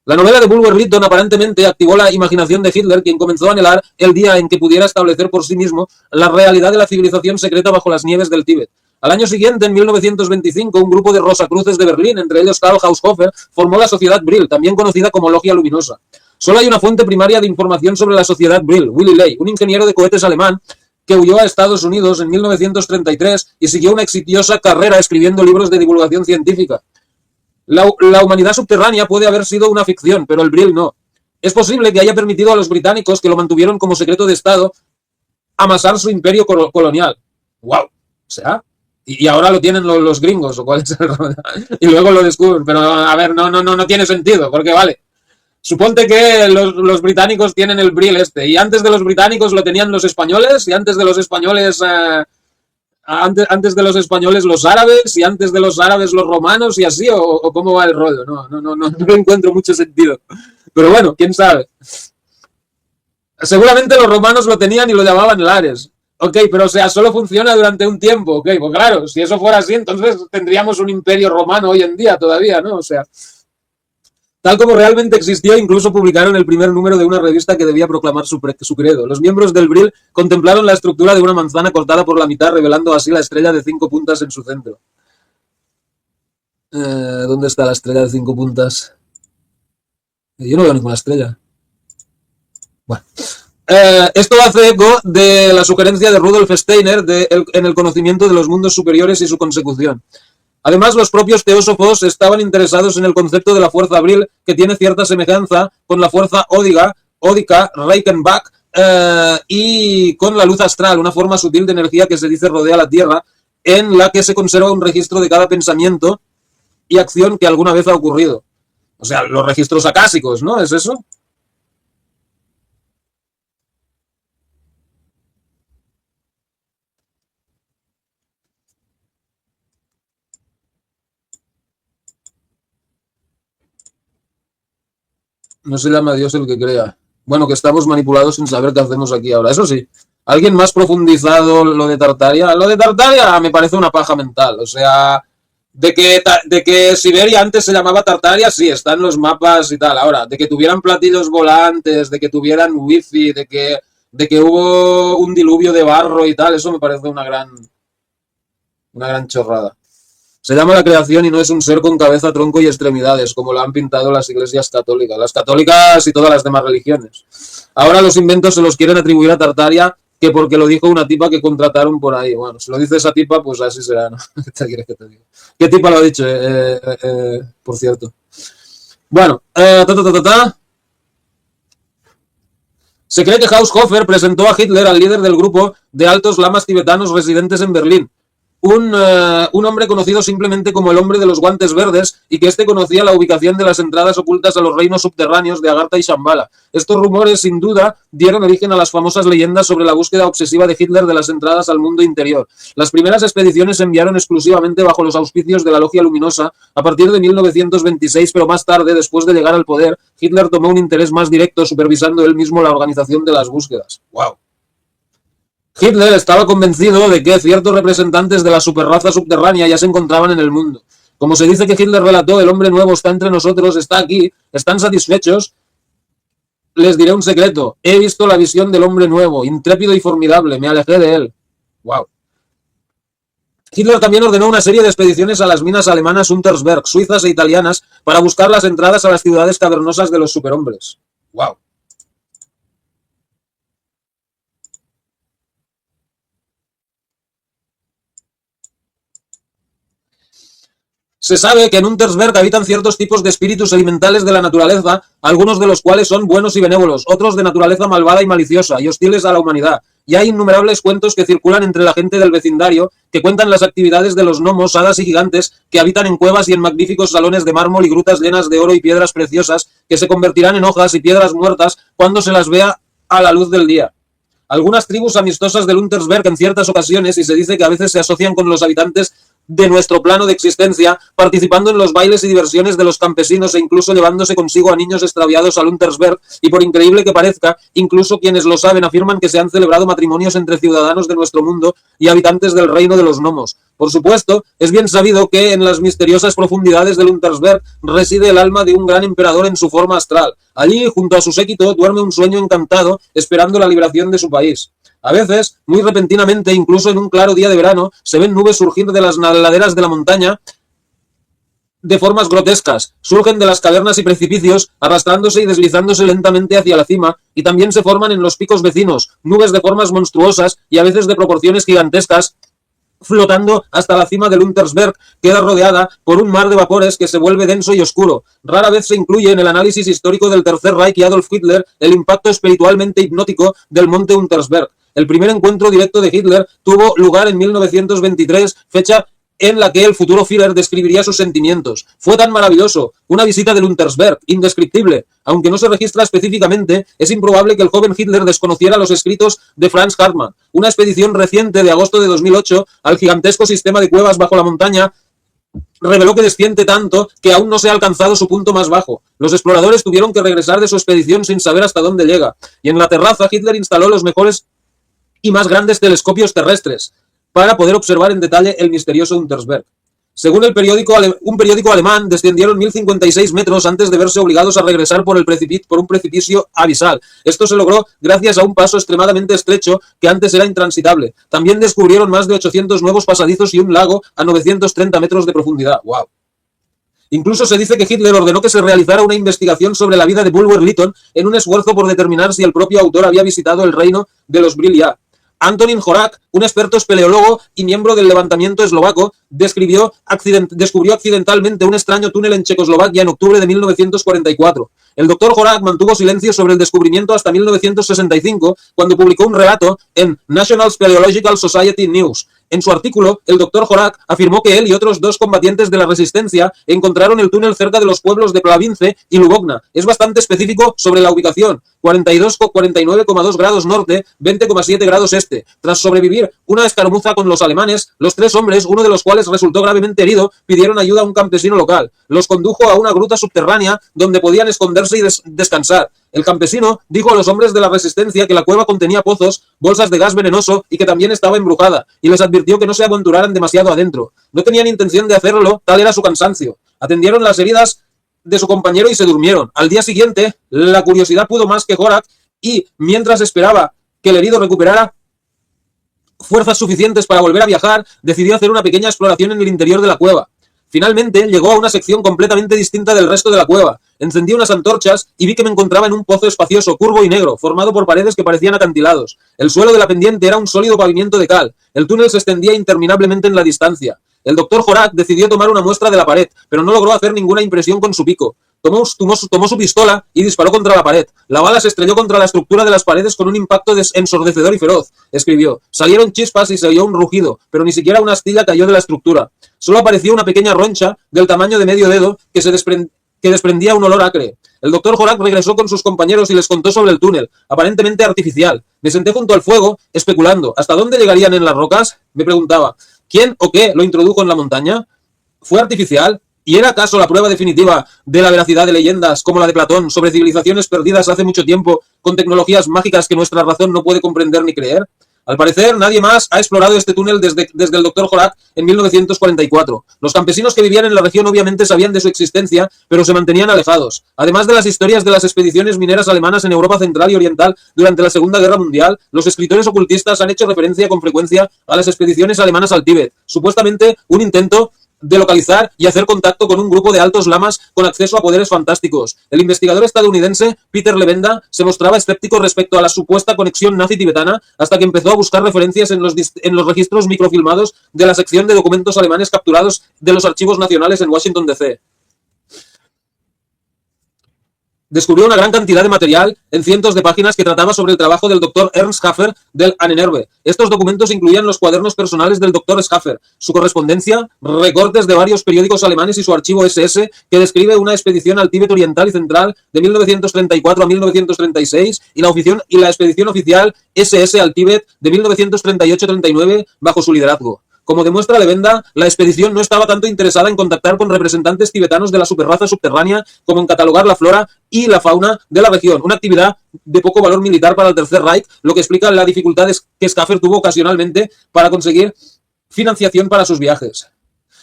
La novela de Bulwer-Lytton aparentemente activó la imaginación de Hitler, quien comenzó a anhelar el día en que pudiera establecer por sí mismo la realidad de la civilización secreta bajo las nieves del Tíbet. Al año siguiente, en 1925, un grupo de rosacruces de Berlín, entre ellos Karl Haushofer, formó la Sociedad Brill, también conocida como Logia Luminosa. Solo hay una fuente primaria de información sobre la Sociedad Brill, Willy Ley, un ingeniero de cohetes alemán que huyó a Estados Unidos en 1933 y siguió una exitosa carrera escribiendo libros de divulgación científica. La humanidad subterránea puede haber sido una ficción, pero el Brill no. Es posible que haya permitido a los británicos, que lo mantuvieron como secreto de Estado, amasar su imperio colonial. ¡Wow! O sea, y ahora lo tienen los gringos, o cuál es el rollo. Y luego lo descubren. Pero a ver, no tiene sentido, porque vale. Suponte que los británicos tienen el Brill este, y antes de los británicos lo tenían los españoles, y antes de los españoles antes de los españoles los árabes y antes de los árabes los romanos y así, o cómo va el rollo. No encuentro mucho sentido. Pero bueno, quién sabe. Seguramente los romanos lo tenían y lo llamaban lares. Ok, pero o sea, solo funciona durante un tiempo. Ok, pues claro, si eso fuera así, entonces tendríamos un imperio romano hoy en día todavía, ¿no? O sea, tal como realmente existió, incluso publicaron el primer número de una revista que debía proclamar su credo. Los miembros del Brill contemplaron la estructura de una manzana cortada por la mitad, revelando así la estrella de 5 puntas en su centro. ¿Dónde está la estrella de 5 puntas? Yo no veo ninguna estrella. Bueno. Esto hace eco de la sugerencia de Rudolf Steiner en el conocimiento de los mundos superiores y su consecución. Además, los propios teósofos estaban interesados en el concepto de la fuerza Brill, que tiene cierta semejanza con la fuerza ódica, Reichenbach, y con la luz astral, una forma sutil de energía que se dice rodea la Tierra, en la que se conserva un registro de cada pensamiento y acción que alguna vez ha ocurrido. O sea, los registros acásicos, ¿no? ¿Es eso? No se llama Dios el que crea. Bueno, que estamos manipulados sin saber qué hacemos aquí ahora. Eso sí, ¿alguien más profundizado lo de Tartaria? Lo de Tartaria me parece una paja mental. O sea, de que Siberia antes se llamaba Tartaria, sí, está en los mapas y tal. Ahora, de que tuvieran platillos volantes, de que tuvieran wifi, de que hubo un diluvio de barro y tal, eso me parece una gran chorrada. Se llama la creación y no es un ser con cabeza, tronco y extremidades, como lo han pintado las iglesias católicas. Las católicas y todas las demás religiones. Ahora los inventos se los quieren atribuir a Tartaria, que porque lo dijo una tipa que contrataron por ahí. Bueno, si lo dice esa tipa, pues así será, ¿no? ¿Qué te quieres que te diga? ¿Qué tipa lo ha dicho, por cierto? Bueno, Se cree que Haushofer presentó a Hitler al líder del grupo de altos lamas tibetanos residentes en Berlín, un hombre conocido simplemente como el hombre de los guantes verdes y que éste conocía la ubicación de las entradas ocultas a los reinos subterráneos de Agartha y Shambhala. Estos rumores, sin duda, dieron origen a las famosas leyendas sobre la búsqueda obsesiva de Hitler de las entradas al mundo interior. Las primeras expediciones se enviaron exclusivamente bajo los auspicios de la Logia Luminosa a partir de 1926, pero más tarde, después de llegar al poder, Hitler tomó un interés más directo supervisando él mismo la organización de las búsquedas. ¡Wow! Hitler estaba convencido de que ciertos representantes de la superraza subterránea ya se encontraban en el mundo. Como se dice que Hitler relató, el hombre nuevo está entre nosotros, está aquí, están satisfechos. Les diré un secreto. He visto la visión del hombre nuevo, intrépido y formidable. Me alejé de él. Wow. Hitler también ordenó una serie de expediciones a las minas alemanas Untersberg, suizas e italianas para buscar las entradas a las ciudades cavernosas de los superhombres. Wow. Se sabe que en Untersberg habitan ciertos tipos de espíritus elementales de la naturaleza, algunos de los cuales son buenos y benévolos, otros de naturaleza malvada y maliciosa y hostiles a la humanidad. Y hay innumerables cuentos que circulan entre la gente del vecindario que cuentan las actividades de los gnomos, hadas y gigantes que habitan en cuevas y en magníficos salones de mármol y grutas llenas de oro y piedras preciosas que se convertirán en hojas y piedras muertas cuando se las vea a la luz del día. Algunas tribus amistosas del Untersberg en ciertas ocasiones, y se dice que a veces se asocian con los habitantes de nuestro plano de existencia, participando en los bailes y diversiones de los campesinos e incluso llevándose consigo a niños extraviados al Untersberg, y por increíble que parezca, incluso quienes lo saben afirman que se han celebrado matrimonios entre ciudadanos de nuestro mundo y habitantes del reino de los gnomos. Por supuesto, es bien sabido que en las misteriosas profundidades del Untersberg reside el alma de un gran emperador en su forma astral. Allí, junto a su séquito, duerme un sueño encantado, esperando la liberación de su país. A veces, muy repentinamente, incluso en un claro día de verano, se ven nubes surgir de las laderas de la montaña de formas grotescas. Surgen de las cavernas y precipicios, arrastrándose y deslizándose lentamente hacia la cima, y también se forman en los picos vecinos, nubes de formas monstruosas y a veces de proporciones gigantescas, flotando hasta la cima del Untersberg, queda rodeada por un mar de vapores que se vuelve denso y oscuro. Rara vez se incluye en el análisis histórico del Tercer Reich y Adolf Hitler el impacto espiritualmente hipnótico del monte Untersberg. El primer encuentro directo de Hitler tuvo lugar en 1923, fecha en la que el futuro Führer describiría sus sentimientos. Fue tan maravilloso, una visita del Untersberg, indescriptible. Aunque no se registra específicamente, es improbable que el joven Hitler desconociera los escritos de Franz Hartmann. Una expedición reciente de agosto de 2008 al gigantesco sistema de cuevas bajo la montaña reveló que desciende tanto que aún no se ha alcanzado su punto más bajo. Los exploradores tuvieron que regresar de su expedición sin saber hasta dónde llega. Y en la terraza Hitler instaló los mejores y más grandes telescopios terrestres para poder observar en detalle el misterioso Untersberg. Según un periódico alemán, descendieron 1056 metros antes de verse obligados a regresar por un precipicio abisal. Esto se logró gracias a un paso extremadamente estrecho que antes era intransitable. También descubrieron más de 800 nuevos pasadizos y un lago a 930 metros de profundidad. ¡Wow! Incluso se dice que Hitler ordenó que se realizara una investigación sobre la vida de Bulwer Lytton en un esfuerzo por determinar si el propio autor había visitado el reino de los Brilia. Antonín Horak, un experto espeleólogo y miembro del levantamiento eslovaco, descubrió accidentalmente un extraño túnel en Checoslovaquia en octubre de 1944. El doctor Horak mantuvo silencio sobre el descubrimiento hasta 1965, cuando publicó un relato en National Speleological Society News. En su artículo, el doctor Horak afirmó que él y otros dos combatientes de la resistencia encontraron el túnel cerca de los pueblos de Plavince y Lubovna. Es bastante específico sobre la ubicación: 49,2 grados norte, 20,7 grados este. Tras sobrevivir una escaramuza con los alemanes, los tres hombres, uno de los cuales resultó gravemente herido, pidieron ayuda a un campesino local. Los condujo a una gruta subterránea donde podían esconderse y descansar. El campesino dijo a los hombres de la resistencia que la cueva contenía pozos, bolsas de gas venenoso y que también estaba embrujada, y les advirtió que no se aventuraran demasiado adentro. No tenían intención de hacerlo, tal era su cansancio. Atendieron las heridas de su compañero y se durmieron. Al día siguiente, la curiosidad pudo más que Horak, y mientras esperaba que el herido recuperara fuerzas suficientes para volver a viajar, decidió hacer una pequeña exploración en el interior de la cueva. Finalmente llegó a una sección completamente distinta del resto de la cueva. Encendí unas antorchas y vi que me encontraba en un pozo espacioso, curvo y negro, formado por paredes que parecían acantilados. El suelo de la pendiente era un sólido pavimento de cal. El túnel se extendía interminablemente en la distancia. El doctor Horak decidió tomar una muestra de la pared, pero no logró hacer ninguna impresión con su pico. Tomó su pistola y disparó contra la pared. La bala se estrelló contra la estructura de las paredes con un impacto ensordecedor y feroz. Escribió: salieron chispas y se oyó un rugido, pero ni siquiera una astilla cayó de la estructura. Solo apareció una pequeña roncha del tamaño de medio dedo que desprendía un olor acre. El doctor Horak regresó con sus compañeros y les contó sobre el túnel, aparentemente artificial. Me senté junto al fuego, especulando. ¿Hasta dónde llegarían en las rocas? Me preguntaba. ¿Quién o qué lo introdujo en la montaña? ¿Fue artificial? ¿Y era acaso la prueba definitiva de la veracidad de leyendas como la de Platón sobre civilizaciones perdidas hace mucho tiempo con tecnologías mágicas que nuestra razón no puede comprender ni creer? Al parecer, nadie más ha explorado este túnel desde el doctor Horak en 1944. Los campesinos que vivían en la región obviamente sabían de su existencia, pero se mantenían alejados. Además de las historias de las expediciones mineras alemanas en Europa Central y Oriental durante la Segunda Guerra Mundial, los escritores ocultistas han hecho referencia con frecuencia a las expediciones alemanas al Tíbet, supuestamente un intento de localizar y hacer contacto con un grupo de altos lamas con acceso a poderes fantásticos. El investigador estadounidense Peter Levenda se mostraba escéptico respecto a la supuesta conexión nazi-tibetana hasta que empezó a buscar referencias en los registros microfilmados de la sección de documentos alemanes capturados de los archivos nacionales en Washington, D.C. Descubrió una gran cantidad de material en cientos de páginas que trataba sobre el trabajo del Dr. Ernst Schaffer del Ahnenerbe. Estos documentos incluían los cuadernos personales del Dr. Schaffer, su correspondencia, recortes de varios periódicos alemanes y su archivo SS, que describe una expedición al Tíbet oriental y central de 1934 a 1936 y la expedición oficial SS al Tíbet de 1938-39 bajo su liderazgo. Como demuestra Levenda, la expedición no estaba tanto interesada en contactar con representantes tibetanos de la superraza subterránea como en catalogar la flora y la fauna de la región, una actividad de poco valor militar para el Tercer Reich, lo que explica la dificultad que Schaffer tuvo ocasionalmente para conseguir financiación para sus viajes.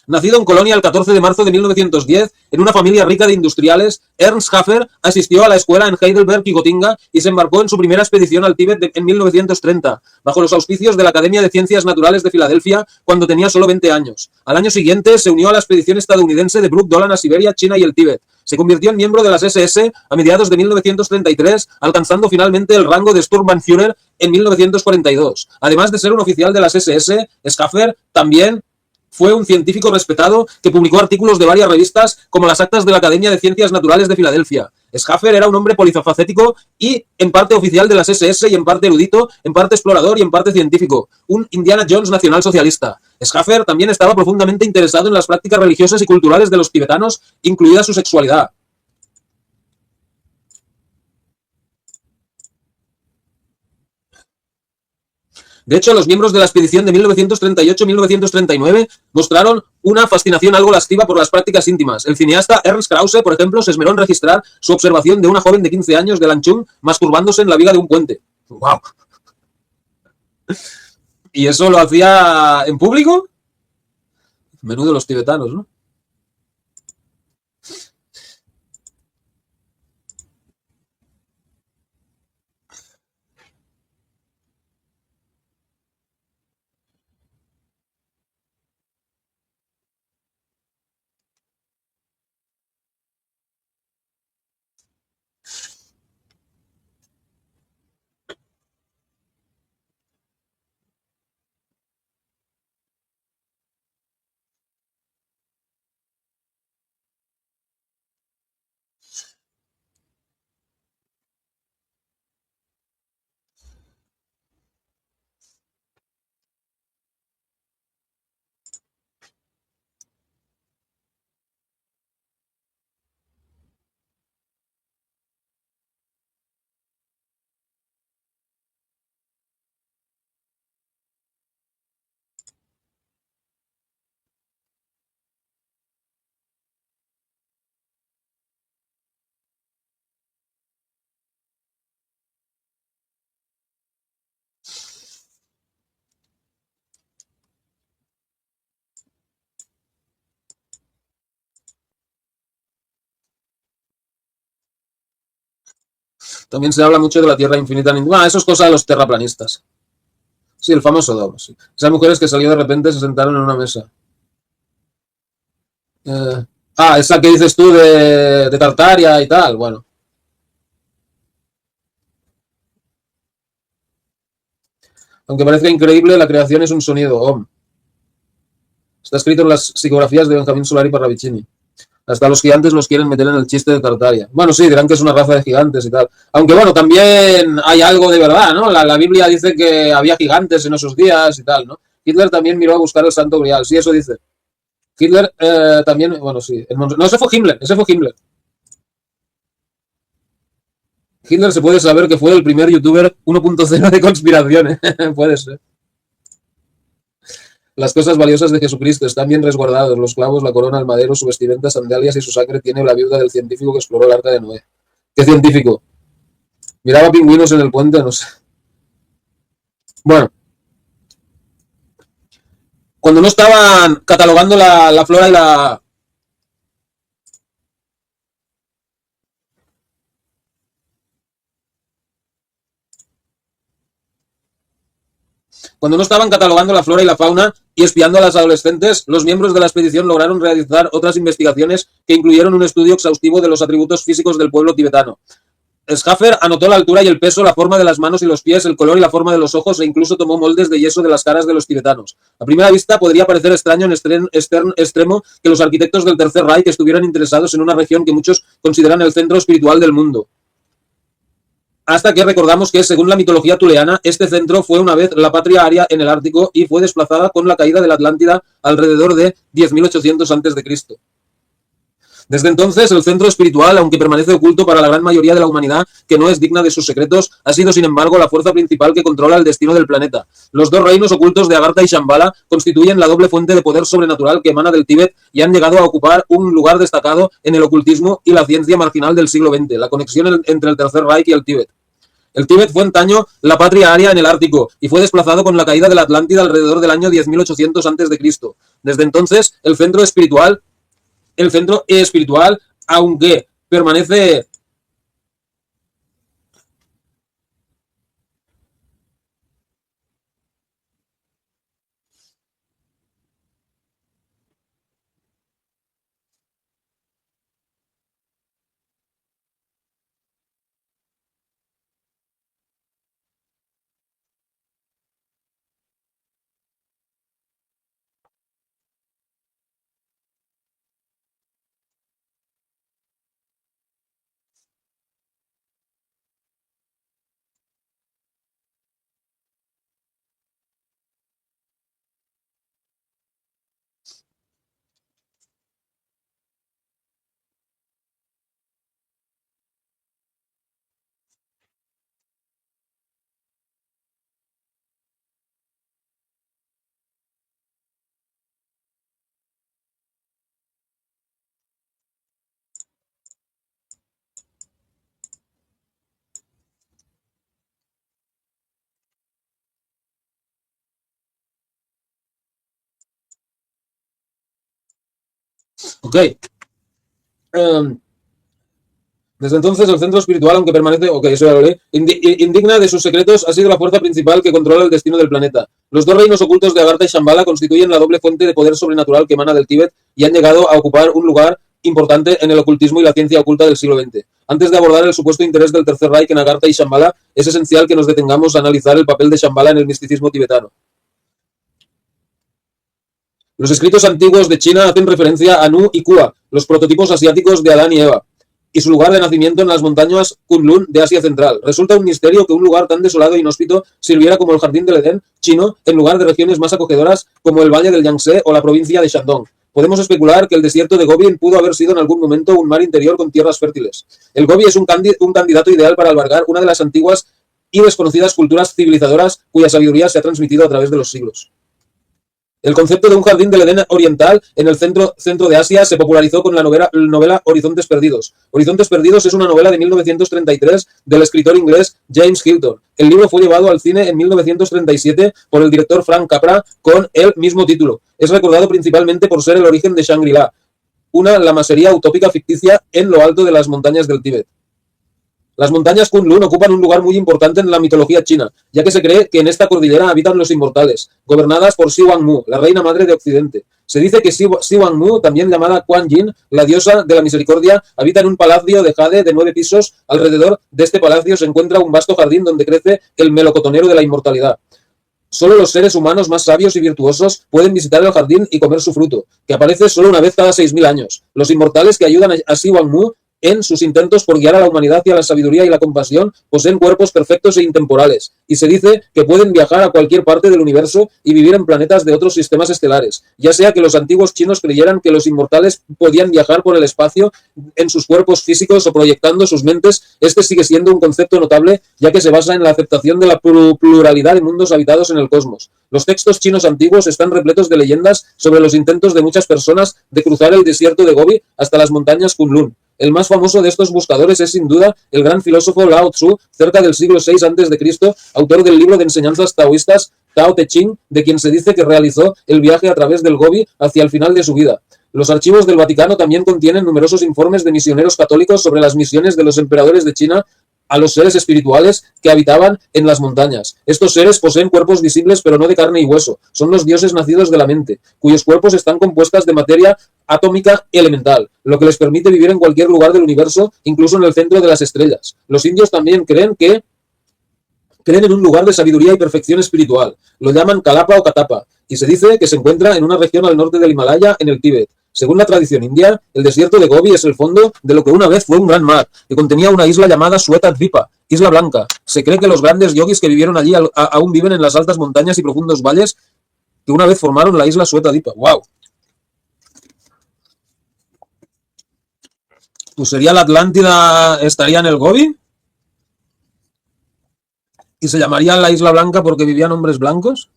Nacido en Colonia el 14 de marzo de 1910, en una familia rica de industriales, Ernst Schaffer asistió a la escuela en Heidelberg y Gotinga y se embarcó en su primera expedición al Tíbet en 1930, bajo los auspicios de la Academia de Ciencias Naturales de Filadelfia, cuando tenía solo 20 años. Al año siguiente se unió a la expedición estadounidense de Brooke Dolan a Siberia, China y el Tíbet. Se convirtió en miembro de las SS a mediados de 1933, alcanzando finalmente el rango de Sturmbannführer en 1942. Además de ser un oficial de las SS, Schaffer también fue un científico respetado que publicó artículos de varias revistas como las Actas de la Academia de Ciencias Naturales de Filadelfia. Schaffer era un hombre polifacético y en parte oficial de las SS y en parte erudito, en parte explorador y en parte científico. Un Indiana Jones nacionalsocialista. Schaffer también estaba profundamente interesado en las prácticas religiosas y culturales de los tibetanos, incluida su sexualidad. De hecho, los miembros de la expedición de 1938-1939 mostraron una fascinación algo lasciva por las prácticas íntimas. El cineasta Ernst Krause, por ejemplo, se esmeró en registrar su observación de una joven de 15 años de Lanchung masturbándose en la viga de un puente. ¡Wow! ¿Y eso lo hacía en público? Menudo los tibetanos, ¿no? También se habla mucho de la Tierra infinita. Eso es cosa de los terraplanistas. Sí, el famoso Dom. Sí. Esas mujeres que salió de repente se sentaron en una mesa. Eh, esa que dices tú de Tartaria y tal. Bueno, aunque parezca increíble, la creación es un sonido Om. Está escrito en las psicografías de Benjamín Solari Parravicini. Hasta los gigantes los quieren meter en el chiste de Tartaria. Bueno, sí, dirán que es una raza de gigantes y tal. Aunque bueno, también hay algo de verdad, ¿no? La Biblia dice que había gigantes en esos días y tal, ¿no? Hitler también miró a buscar el Santo Grial. Sí, eso dice. Hitler también, bueno, sí. No, ese fue Himmler, ese fue Himmler. Hitler se puede saber que fue el primer youtuber 1.0 de conspiraciones. Puede ser. Las cosas valiosas de Jesucristo están bien resguardados, los clavos, la corona, el madero, su vestimenta, sandalias y su sangre tiene la viuda del científico que exploró el arca de Noé. ¿Qué científico? Miraba pingüinos en el puente, no sé. Bueno, cuando no estaban catalogando la flora y la... Cuando no estaban catalogando la flora y la fauna y espiando a las adolescentes, los miembros de la expedición lograron realizar otras investigaciones que incluyeron un estudio exhaustivo de los atributos físicos del pueblo tibetano. Schaffer anotó la altura y el peso, la forma de las manos y los pies, el color y la forma de los ojos e incluso tomó moldes de yeso de las caras de los tibetanos. A primera vista podría parecer extraño en extremo que los arquitectos del Tercer Reich estuvieran interesados en una región que muchos consideran el centro espiritual del mundo. Hasta que recordamos que, según la mitología tuleana, este centro fue una vez la patria aria en el Ártico y fue desplazada con la caída de la Atlántida alrededor de 10.800 a.C. Desde entonces, el centro espiritual, aunque permanece oculto para la gran mayoría de la humanidad que no es digna de sus secretos, ha sido sin embargo la fuerza principal que controla el destino del planeta. Los dos reinos ocultos de Agartha y Shambhala constituyen la doble fuente de poder sobrenatural que emana del Tíbet y han llegado a ocupar un lugar destacado en el ocultismo y la ciencia marginal del siglo XX, la conexión entre el Tercer Reich y el Tíbet. El Tíbet fue antaño la patria aria en el Ártico y fue desplazado con la caída de la Atlántida alrededor del año 10.800 a.C. Desde entonces, el centro espiritual, aunque permanece ok. Desde entonces, el centro espiritual, aunque permanece, eso ya lo leí, indigna de sus secretos, ha sido la fuerza principal que controla el destino del planeta. Los dos reinos ocultos de Agartha y Shambhala constituyen la doble fuente de poder sobrenatural que emana del Tíbet y han llegado a ocupar un lugar importante en el ocultismo y la ciencia oculta del siglo XX. Antes de abordar el supuesto interés del Tercer Reich en Agartha y Shambhala, es esencial que nos detengamos a analizar el papel de Shambhala en el misticismo tibetano. Los escritos antiguos de China hacen referencia a Nu y Kua, los prototipos asiáticos de Adán y Eva, y su lugar de nacimiento en las montañas Kunlun de Asia Central. Resulta un misterio que un lugar tan desolado e inhóspito sirviera como el jardín del Edén chino en lugar de regiones más acogedoras como el valle del Yangtze o la provincia de Shandong. Podemos especular que el desierto de Gobi pudo haber sido en algún momento un mar interior con tierras fértiles. El Gobi es un candidato ideal para albergar una de las antiguas y desconocidas culturas civilizadoras cuya sabiduría se ha transmitido a través de los siglos. El concepto de un jardín del Edén oriental en el centro de Asia se popularizó con la novela Horizontes Perdidos. Horizontes Perdidos es una novela de 1933 del escritor inglés James Hilton. El libro fue llevado al cine en 1937 por el director Frank Capra con el mismo título. Es recordado principalmente por ser el origen de Shangri-La, una lamasería utópica ficticia en lo alto de las montañas del Tíbet. Las montañas Kunlun ocupan un lugar muy importante en la mitología china, ya que se cree que en esta cordillera habitan los inmortales, gobernadas por Si Wang-mu, la reina madre de Occidente. Se dice que Si Wang-mu, también llamada Kuan Yin, la diosa de la misericordia, habita en un palacio de jade de 9 pisos. Alrededor de este palacio se encuentra un vasto jardín donde crece el melocotonero de la inmortalidad. Solo los seres humanos más sabios y virtuosos pueden visitar el jardín y comer su fruto, que aparece solo una vez cada 6.000 años. Los inmortales que ayudan a Si Wang-mu en sus intentos por guiar a la humanidad hacia la sabiduría y la compasión poseen cuerpos perfectos e intemporales, y se dice que pueden viajar a cualquier parte del universo y vivir en planetas de otros sistemas estelares, ya sea que los antiguos chinos creyeran que los inmortales podían viajar por el espacio en sus cuerpos físicos o proyectando sus mentes. Este sigue siendo un concepto notable, ya que se basa en la aceptación de la pluralidad de mundos habitados en el cosmos. Los textos chinos antiguos están repletos de leyendas sobre los intentos de muchas personas de cruzar el desierto de Gobi hasta las montañas Kunlun. El más famoso de estos buscadores es sin duda el gran filósofo Lao Tzu, cerca del siglo VI a.C., autor del libro de enseñanzas taoístas Tao Te Ching, de quien se dice que realizó el viaje a través del Gobi hacia el final de su vida. Los archivos del Vaticano también contienen numerosos informes de misioneros católicos sobre las misiones de los emperadores de China a los seres espirituales que habitaban en las montañas. Estos seres poseen cuerpos visibles pero no de carne y hueso. Son los dioses nacidos de la mente, cuyos cuerpos están compuestas de materia atómica y elemental, lo que les permite vivir en cualquier lugar del universo, incluso en el centro de las estrellas. Los indios también creen en un lugar de sabiduría y perfección espiritual. Lo llaman Kalapa o Katapa, y se dice que se encuentra en una región al norte del Himalaya, en el Tíbet. Según la tradición india, el desierto de Gobi es el fondo de lo que una vez fue un gran mar, que contenía una isla llamada Shweta-Dvipa, Isla Blanca. Se cree que los grandes yogis que vivieron allí aún viven en las altas montañas y profundos valles que una vez formaron la isla Shweta-Dvipa. ¡Wow! Pues sería la Atlántida, estaría en el Gobi, y se llamaría la Isla Blanca porque vivían hombres blancos.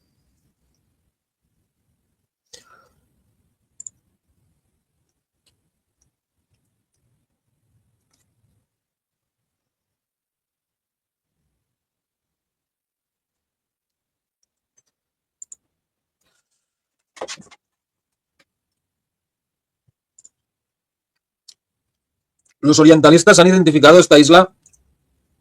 Los orientalistas han identificado esta isla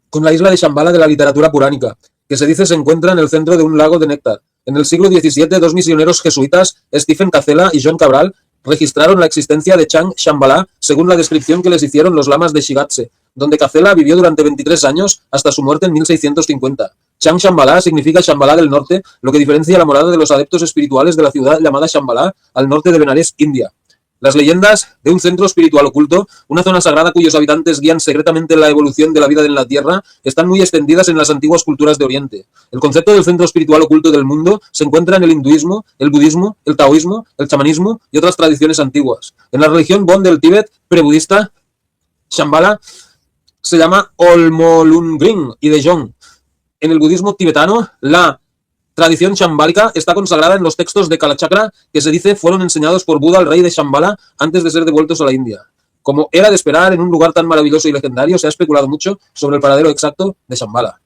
con la isla de Shambhala de la literatura puránica, que se dice se encuentra en el centro de un lago de néctar. En el siglo XVII, dos misioneros jesuitas, Stephen Cazela y John Cabral, registraron la existencia de Chang Shambhala según la descripción que les hicieron los lamas de Shigatse, donde Cazela vivió durante 23 años hasta su muerte en 1650. Chang Shambhala significa Shambhala del norte, lo que diferencia la morada de los adeptos espirituales de la ciudad llamada Shambhala al norte de Benares, India. Las leyendas de un centro espiritual oculto, una zona sagrada cuyos habitantes guían secretamente la evolución de la vida en la Tierra, están muy extendidas en las antiguas culturas de Oriente. El concepto del centro espiritual oculto del mundo se encuentra en el hinduismo, el budismo, el taoísmo, el chamanismo y otras tradiciones antiguas. En la religión Bon del Tíbet, prebudista, Shambhala se llama Olmolungring y Dejong. En el budismo tibetano, la tradición shambhálica está consagrada en los textos de Kalachakra que se dice fueron enseñados por Buda al rey de Shambhala antes de ser devueltos a la India. Como era de esperar en un lugar tan maravilloso y legendario, se ha especulado mucho sobre el paradero exacto de Shambhala.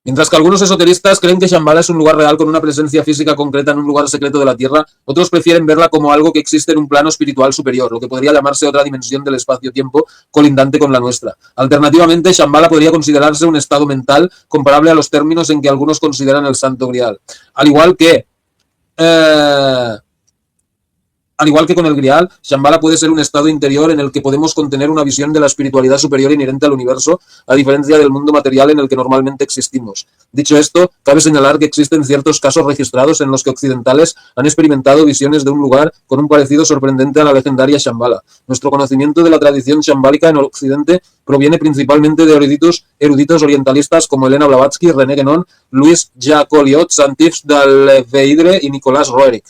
Mientras que algunos esoteristas creen que Shambhala es un lugar real con una presencia física concreta en un lugar secreto de la Tierra, otros prefieren verla como algo que existe en un plano espiritual superior, lo que podría llamarse otra dimensión del espacio-tiempo colindante con la nuestra. Alternativamente, Shambhala podría considerarse un estado mental comparable a los términos en que algunos consideran el Santo Grial. Al igual que con el Grial, Shambhala puede ser un estado interior en el que podemos contener una visión de la espiritualidad superior inherente al universo, a diferencia del mundo material en el que normalmente existimos. Dicho esto, cabe señalar que existen ciertos casos registrados en los que occidentales han experimentado visiones de un lugar con un parecido sorprendente a la legendaria Shambhala. Nuestro conocimiento de la tradición shambhálica en Occidente proviene principalmente de eruditos orientalistas como Elena Blavatsky, René Guénon, Louis Jacques-Oliot, Saint-Yves d'Alveidre y Nicolas Roerich.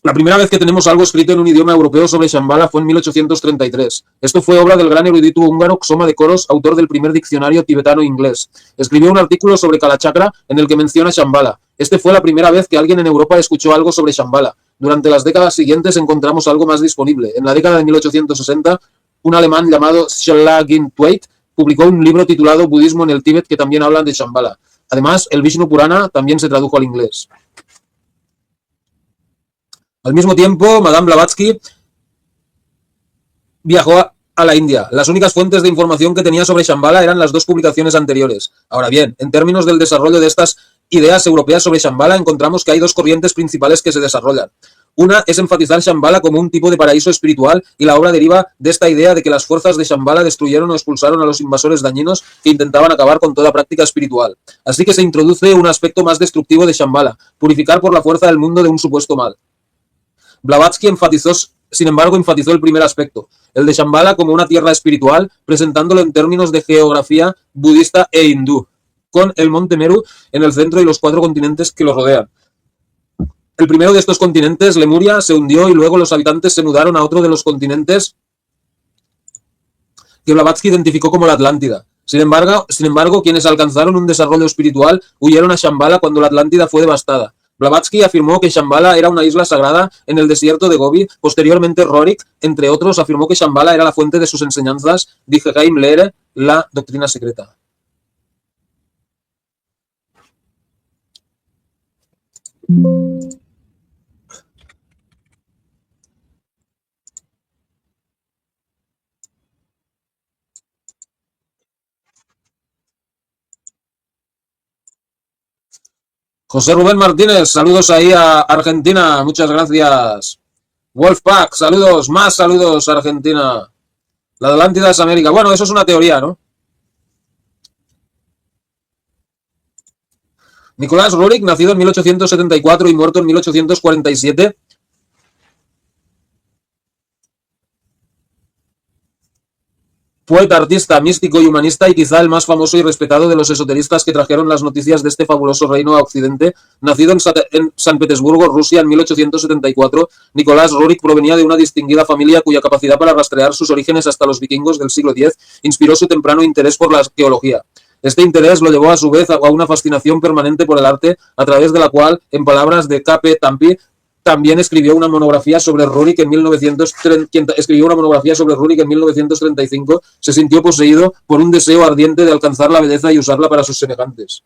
La primera vez que tenemos algo escrito en un idioma europeo sobre Shambhala fue en 1833. Esto fue obra del gran erudito húngaro Xoma de Koros, autor del primer diccionario tibetano-inglés. Escribió un artículo sobre Kalachakra en el que menciona Shambhala. Este fue la primera vez que alguien en Europa escuchó algo sobre Shambhala. Durante las décadas siguientes encontramos algo más disponible. En la década de 1860, un alemán llamado Shalagin Tweit publicó un libro titulado Budismo en el Tíbet que también habla de Shambhala. Además, el Vishnu Purana también se tradujo al inglés. Al mismo tiempo, Madame Blavatsky viajó a la India. Las únicas fuentes de información que tenía sobre Shambhala eran las dos publicaciones anteriores. Ahora bien, en términos del desarrollo de estas ideas europeas sobre Shambhala, encontramos que hay dos corrientes principales que se desarrollan. Una es enfatizar Shambhala como un tipo de paraíso espiritual y la obra deriva de esta idea de que las fuerzas de Shambhala destruyeron o expulsaron a los invasores dañinos que intentaban acabar con toda práctica espiritual. Así que se introduce un aspecto más destructivo de Shambhala, purificar por la fuerza del mundo de un supuesto mal. Blavatsky sin embargo, enfatizó el primer aspecto, el de Shambhala como una tierra espiritual, presentándolo en términos de geografía budista e hindú, con el monte Meru en el centro y los 4 continentes que lo rodean. El primero de estos continentes, Lemuria, se hundió y luego los habitantes se mudaron a otro de los continentes que Blavatsky identificó como la Atlántida. Sin embargo, quienes alcanzaron un desarrollo espiritual huyeron a Shambhala cuando la Atlántida fue devastada. Blavatsky afirmó que Shambhala era una isla sagrada en el desierto de Gobi. Posteriormente, Roerich, entre otros, afirmó que Shambhala era la fuente de sus enseñanzas, de Geheim Lehre, la doctrina secreta. José Rubén Martínez, saludos ahí a Argentina, muchas gracias. Wolfpack, saludos, más saludos a Argentina. La Atlántida es América. Bueno, eso es una teoría, ¿no? Nicolás Roerich, nacido en 1874 y muerto en 1847. Poeta, artista, místico y humanista, y quizá el más famoso y respetado de los esoteristas que trajeron las noticias de este fabuloso reino a Occidente. Nacido en San Petersburgo, Rusia, en 1874, Nicolás Roerich provenía de una distinguida familia cuya capacidad para rastrear sus orígenes hasta los vikingos del siglo X inspiró su temprano interés por la arqueología. Este interés lo llevó a su vez a una fascinación permanente por el arte, a través de la cual, en palabras de K.P. Tampy, también escribió una monografía sobre Roerich en 1935, se sintió poseído por un deseo ardiente de alcanzar la belleza y usarla para sus semejantes.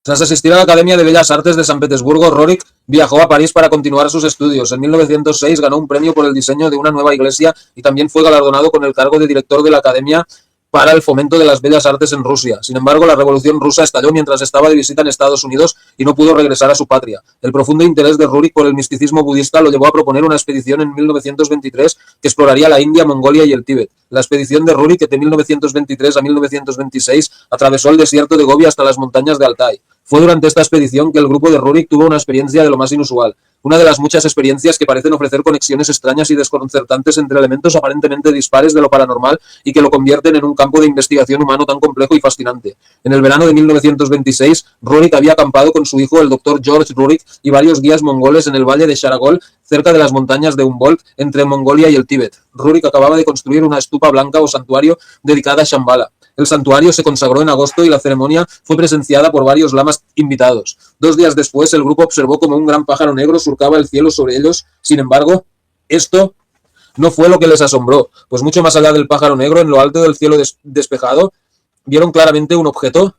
Tras asistir a la Academia de Bellas Artes de San Petersburgo, Roerich viajó a París para continuar sus estudios. En 1906 ganó un premio por el diseño de una nueva iglesia y también fue galardonado con el cargo de director de la Academia para el fomento de las bellas artes en Rusia. Sin embargo, la Revolución Rusa estalló mientras estaba de visita en Estados Unidos y no pudo regresar a su patria. El profundo interés de Roerich por el misticismo budista lo llevó a proponer una expedición en 1923 que exploraría la India, Mongolia y el Tíbet. La expedición de Roerich, que de 1923 a 1926 atravesó el desierto de Gobi hasta las montañas de Altai. Fue durante esta expedición que el grupo de Roerich tuvo una experiencia de lo más inusual. Una de las muchas experiencias que parecen ofrecer conexiones extrañas y desconcertantes entre elementos aparentemente dispares de lo paranormal y que lo convierten en un campo de investigación humano tan complejo y fascinante. En el verano de 1926, Roerich había acampado con su hijo, el Dr. George Roerich, y varios guías mongoles en el valle de Sharagol, cerca de las montañas de Humboldt, entre Mongolia y el Tíbet. Roerich acababa de construir una estupa blanca o santuario dedicada a Shambhala. El santuario se consagró en agosto y la ceremonia fue presenciada por varios lamas invitados. 2 días después, el grupo observó como un gran pájaro negro surcaba el cielo sobre ellos. Sin embargo, esto no fue lo que les asombró, pues mucho más allá del pájaro negro, en lo alto del cielo despejado, vieron claramente un objeto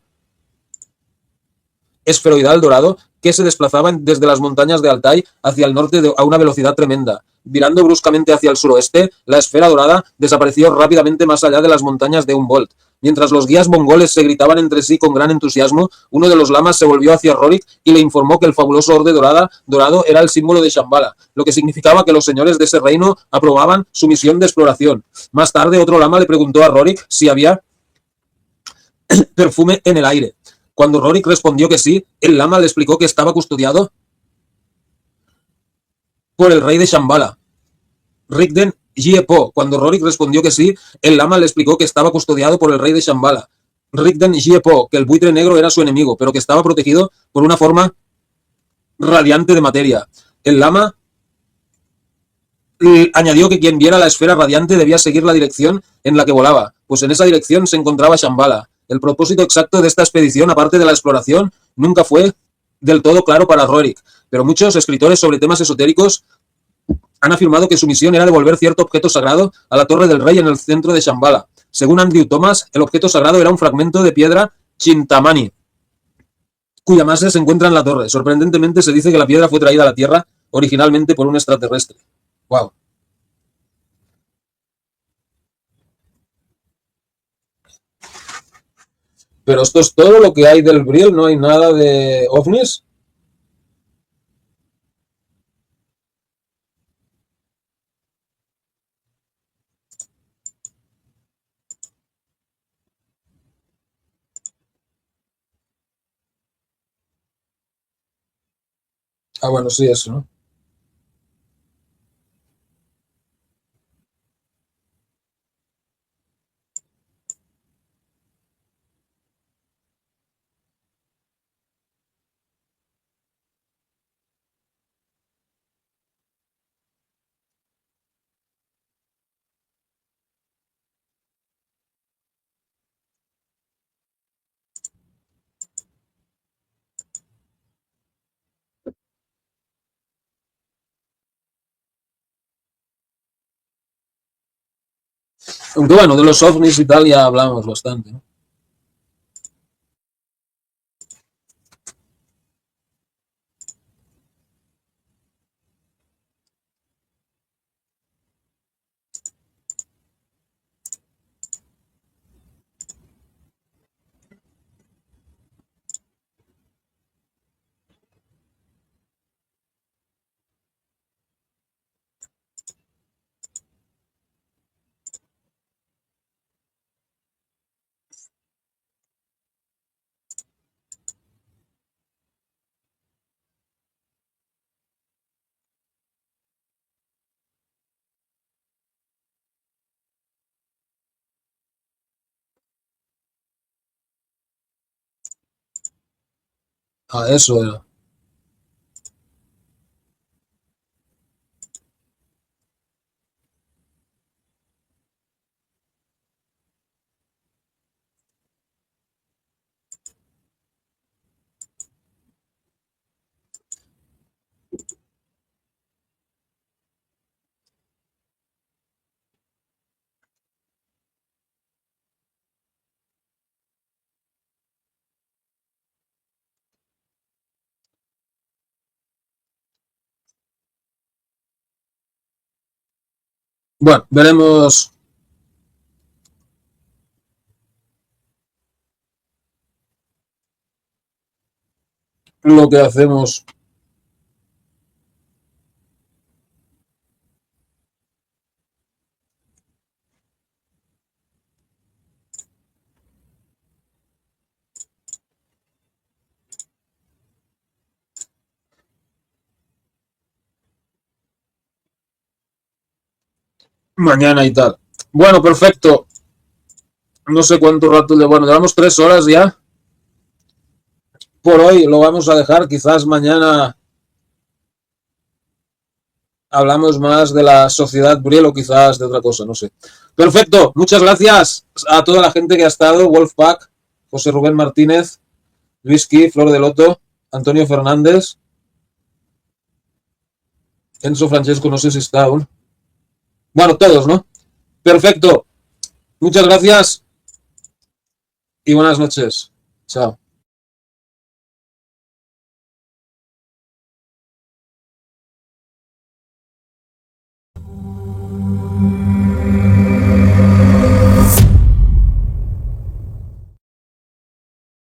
esferoidal dorado que se desplazaba desde las montañas de Altai hacia el norte a una velocidad tremenda. Virando bruscamente hacia el suroeste, la esfera dorada desapareció rápidamente más allá de las montañas de Humboldt. Mientras los guías mongoles se gritaban entre sí con gran entusiasmo, uno de los lamas se volvió hacia Roerich y le informó que el fabuloso orbe dorado era el símbolo de Shambhala, lo que significaba que los señores de ese reino aprobaban su misión de exploración. Más tarde, otro lama le preguntó a Roerich si había perfume en el aire. Cuando Roerich respondió que sí, el lama le explicó que estaba custodiado por el rey de Shambhala, Rigden Gyep-o. Cuando Roerich respondió que sí, el lama le explicó que estaba custodiado por el rey de Shambhala, Rigden Gyep-o, que el buitre negro era su enemigo, pero que estaba protegido por una forma radiante de materia. El lama Añadió que quien viera la esfera radiante debía seguir la dirección en la que volaba, pues en esa dirección se encontraba Shambhala. El propósito exacto de esta expedición, aparte de la exploración, nunca fue del todo claro para Roerich, pero muchos escritores sobre temas esotéricos han afirmado que su misión era devolver cierto objeto sagrado a la Torre del Rey en el centro de Shambhala. Según Andrew Thomas, el objeto sagrado era un fragmento de piedra Chintamani, cuya masa se encuentra en la torre. Sorprendentemente se dice que la piedra fue traída a la Tierra originalmente por un extraterrestre. Wow. Pero esto es todo lo que hay del Briel, no hay nada de ovnis. Ah, bueno, sí, eso, ¿no? Aunque bueno, de los ovnis y tal ya hablamos bastante, ¿no? Ah, eso era. Bueno, veremos lo que hacemos mañana y tal. Bueno, perfecto. No sé cuánto rato le... Bueno, llevamos 3 horas ya. Por hoy lo vamos a dejar. Quizás mañana hablamos más de la sociedad Briel o quizás de otra cosa, no sé. Perfecto. Muchas gracias a toda la gente que ha estado. Wolfpack, José Rubén Martínez, Luisky, Flor de Loto, Antonio Fernández, Enzo Francesco, no sé si está aún. Bueno, todos, ¿no? Perfecto. Muchas gracias y buenas noches. Chao.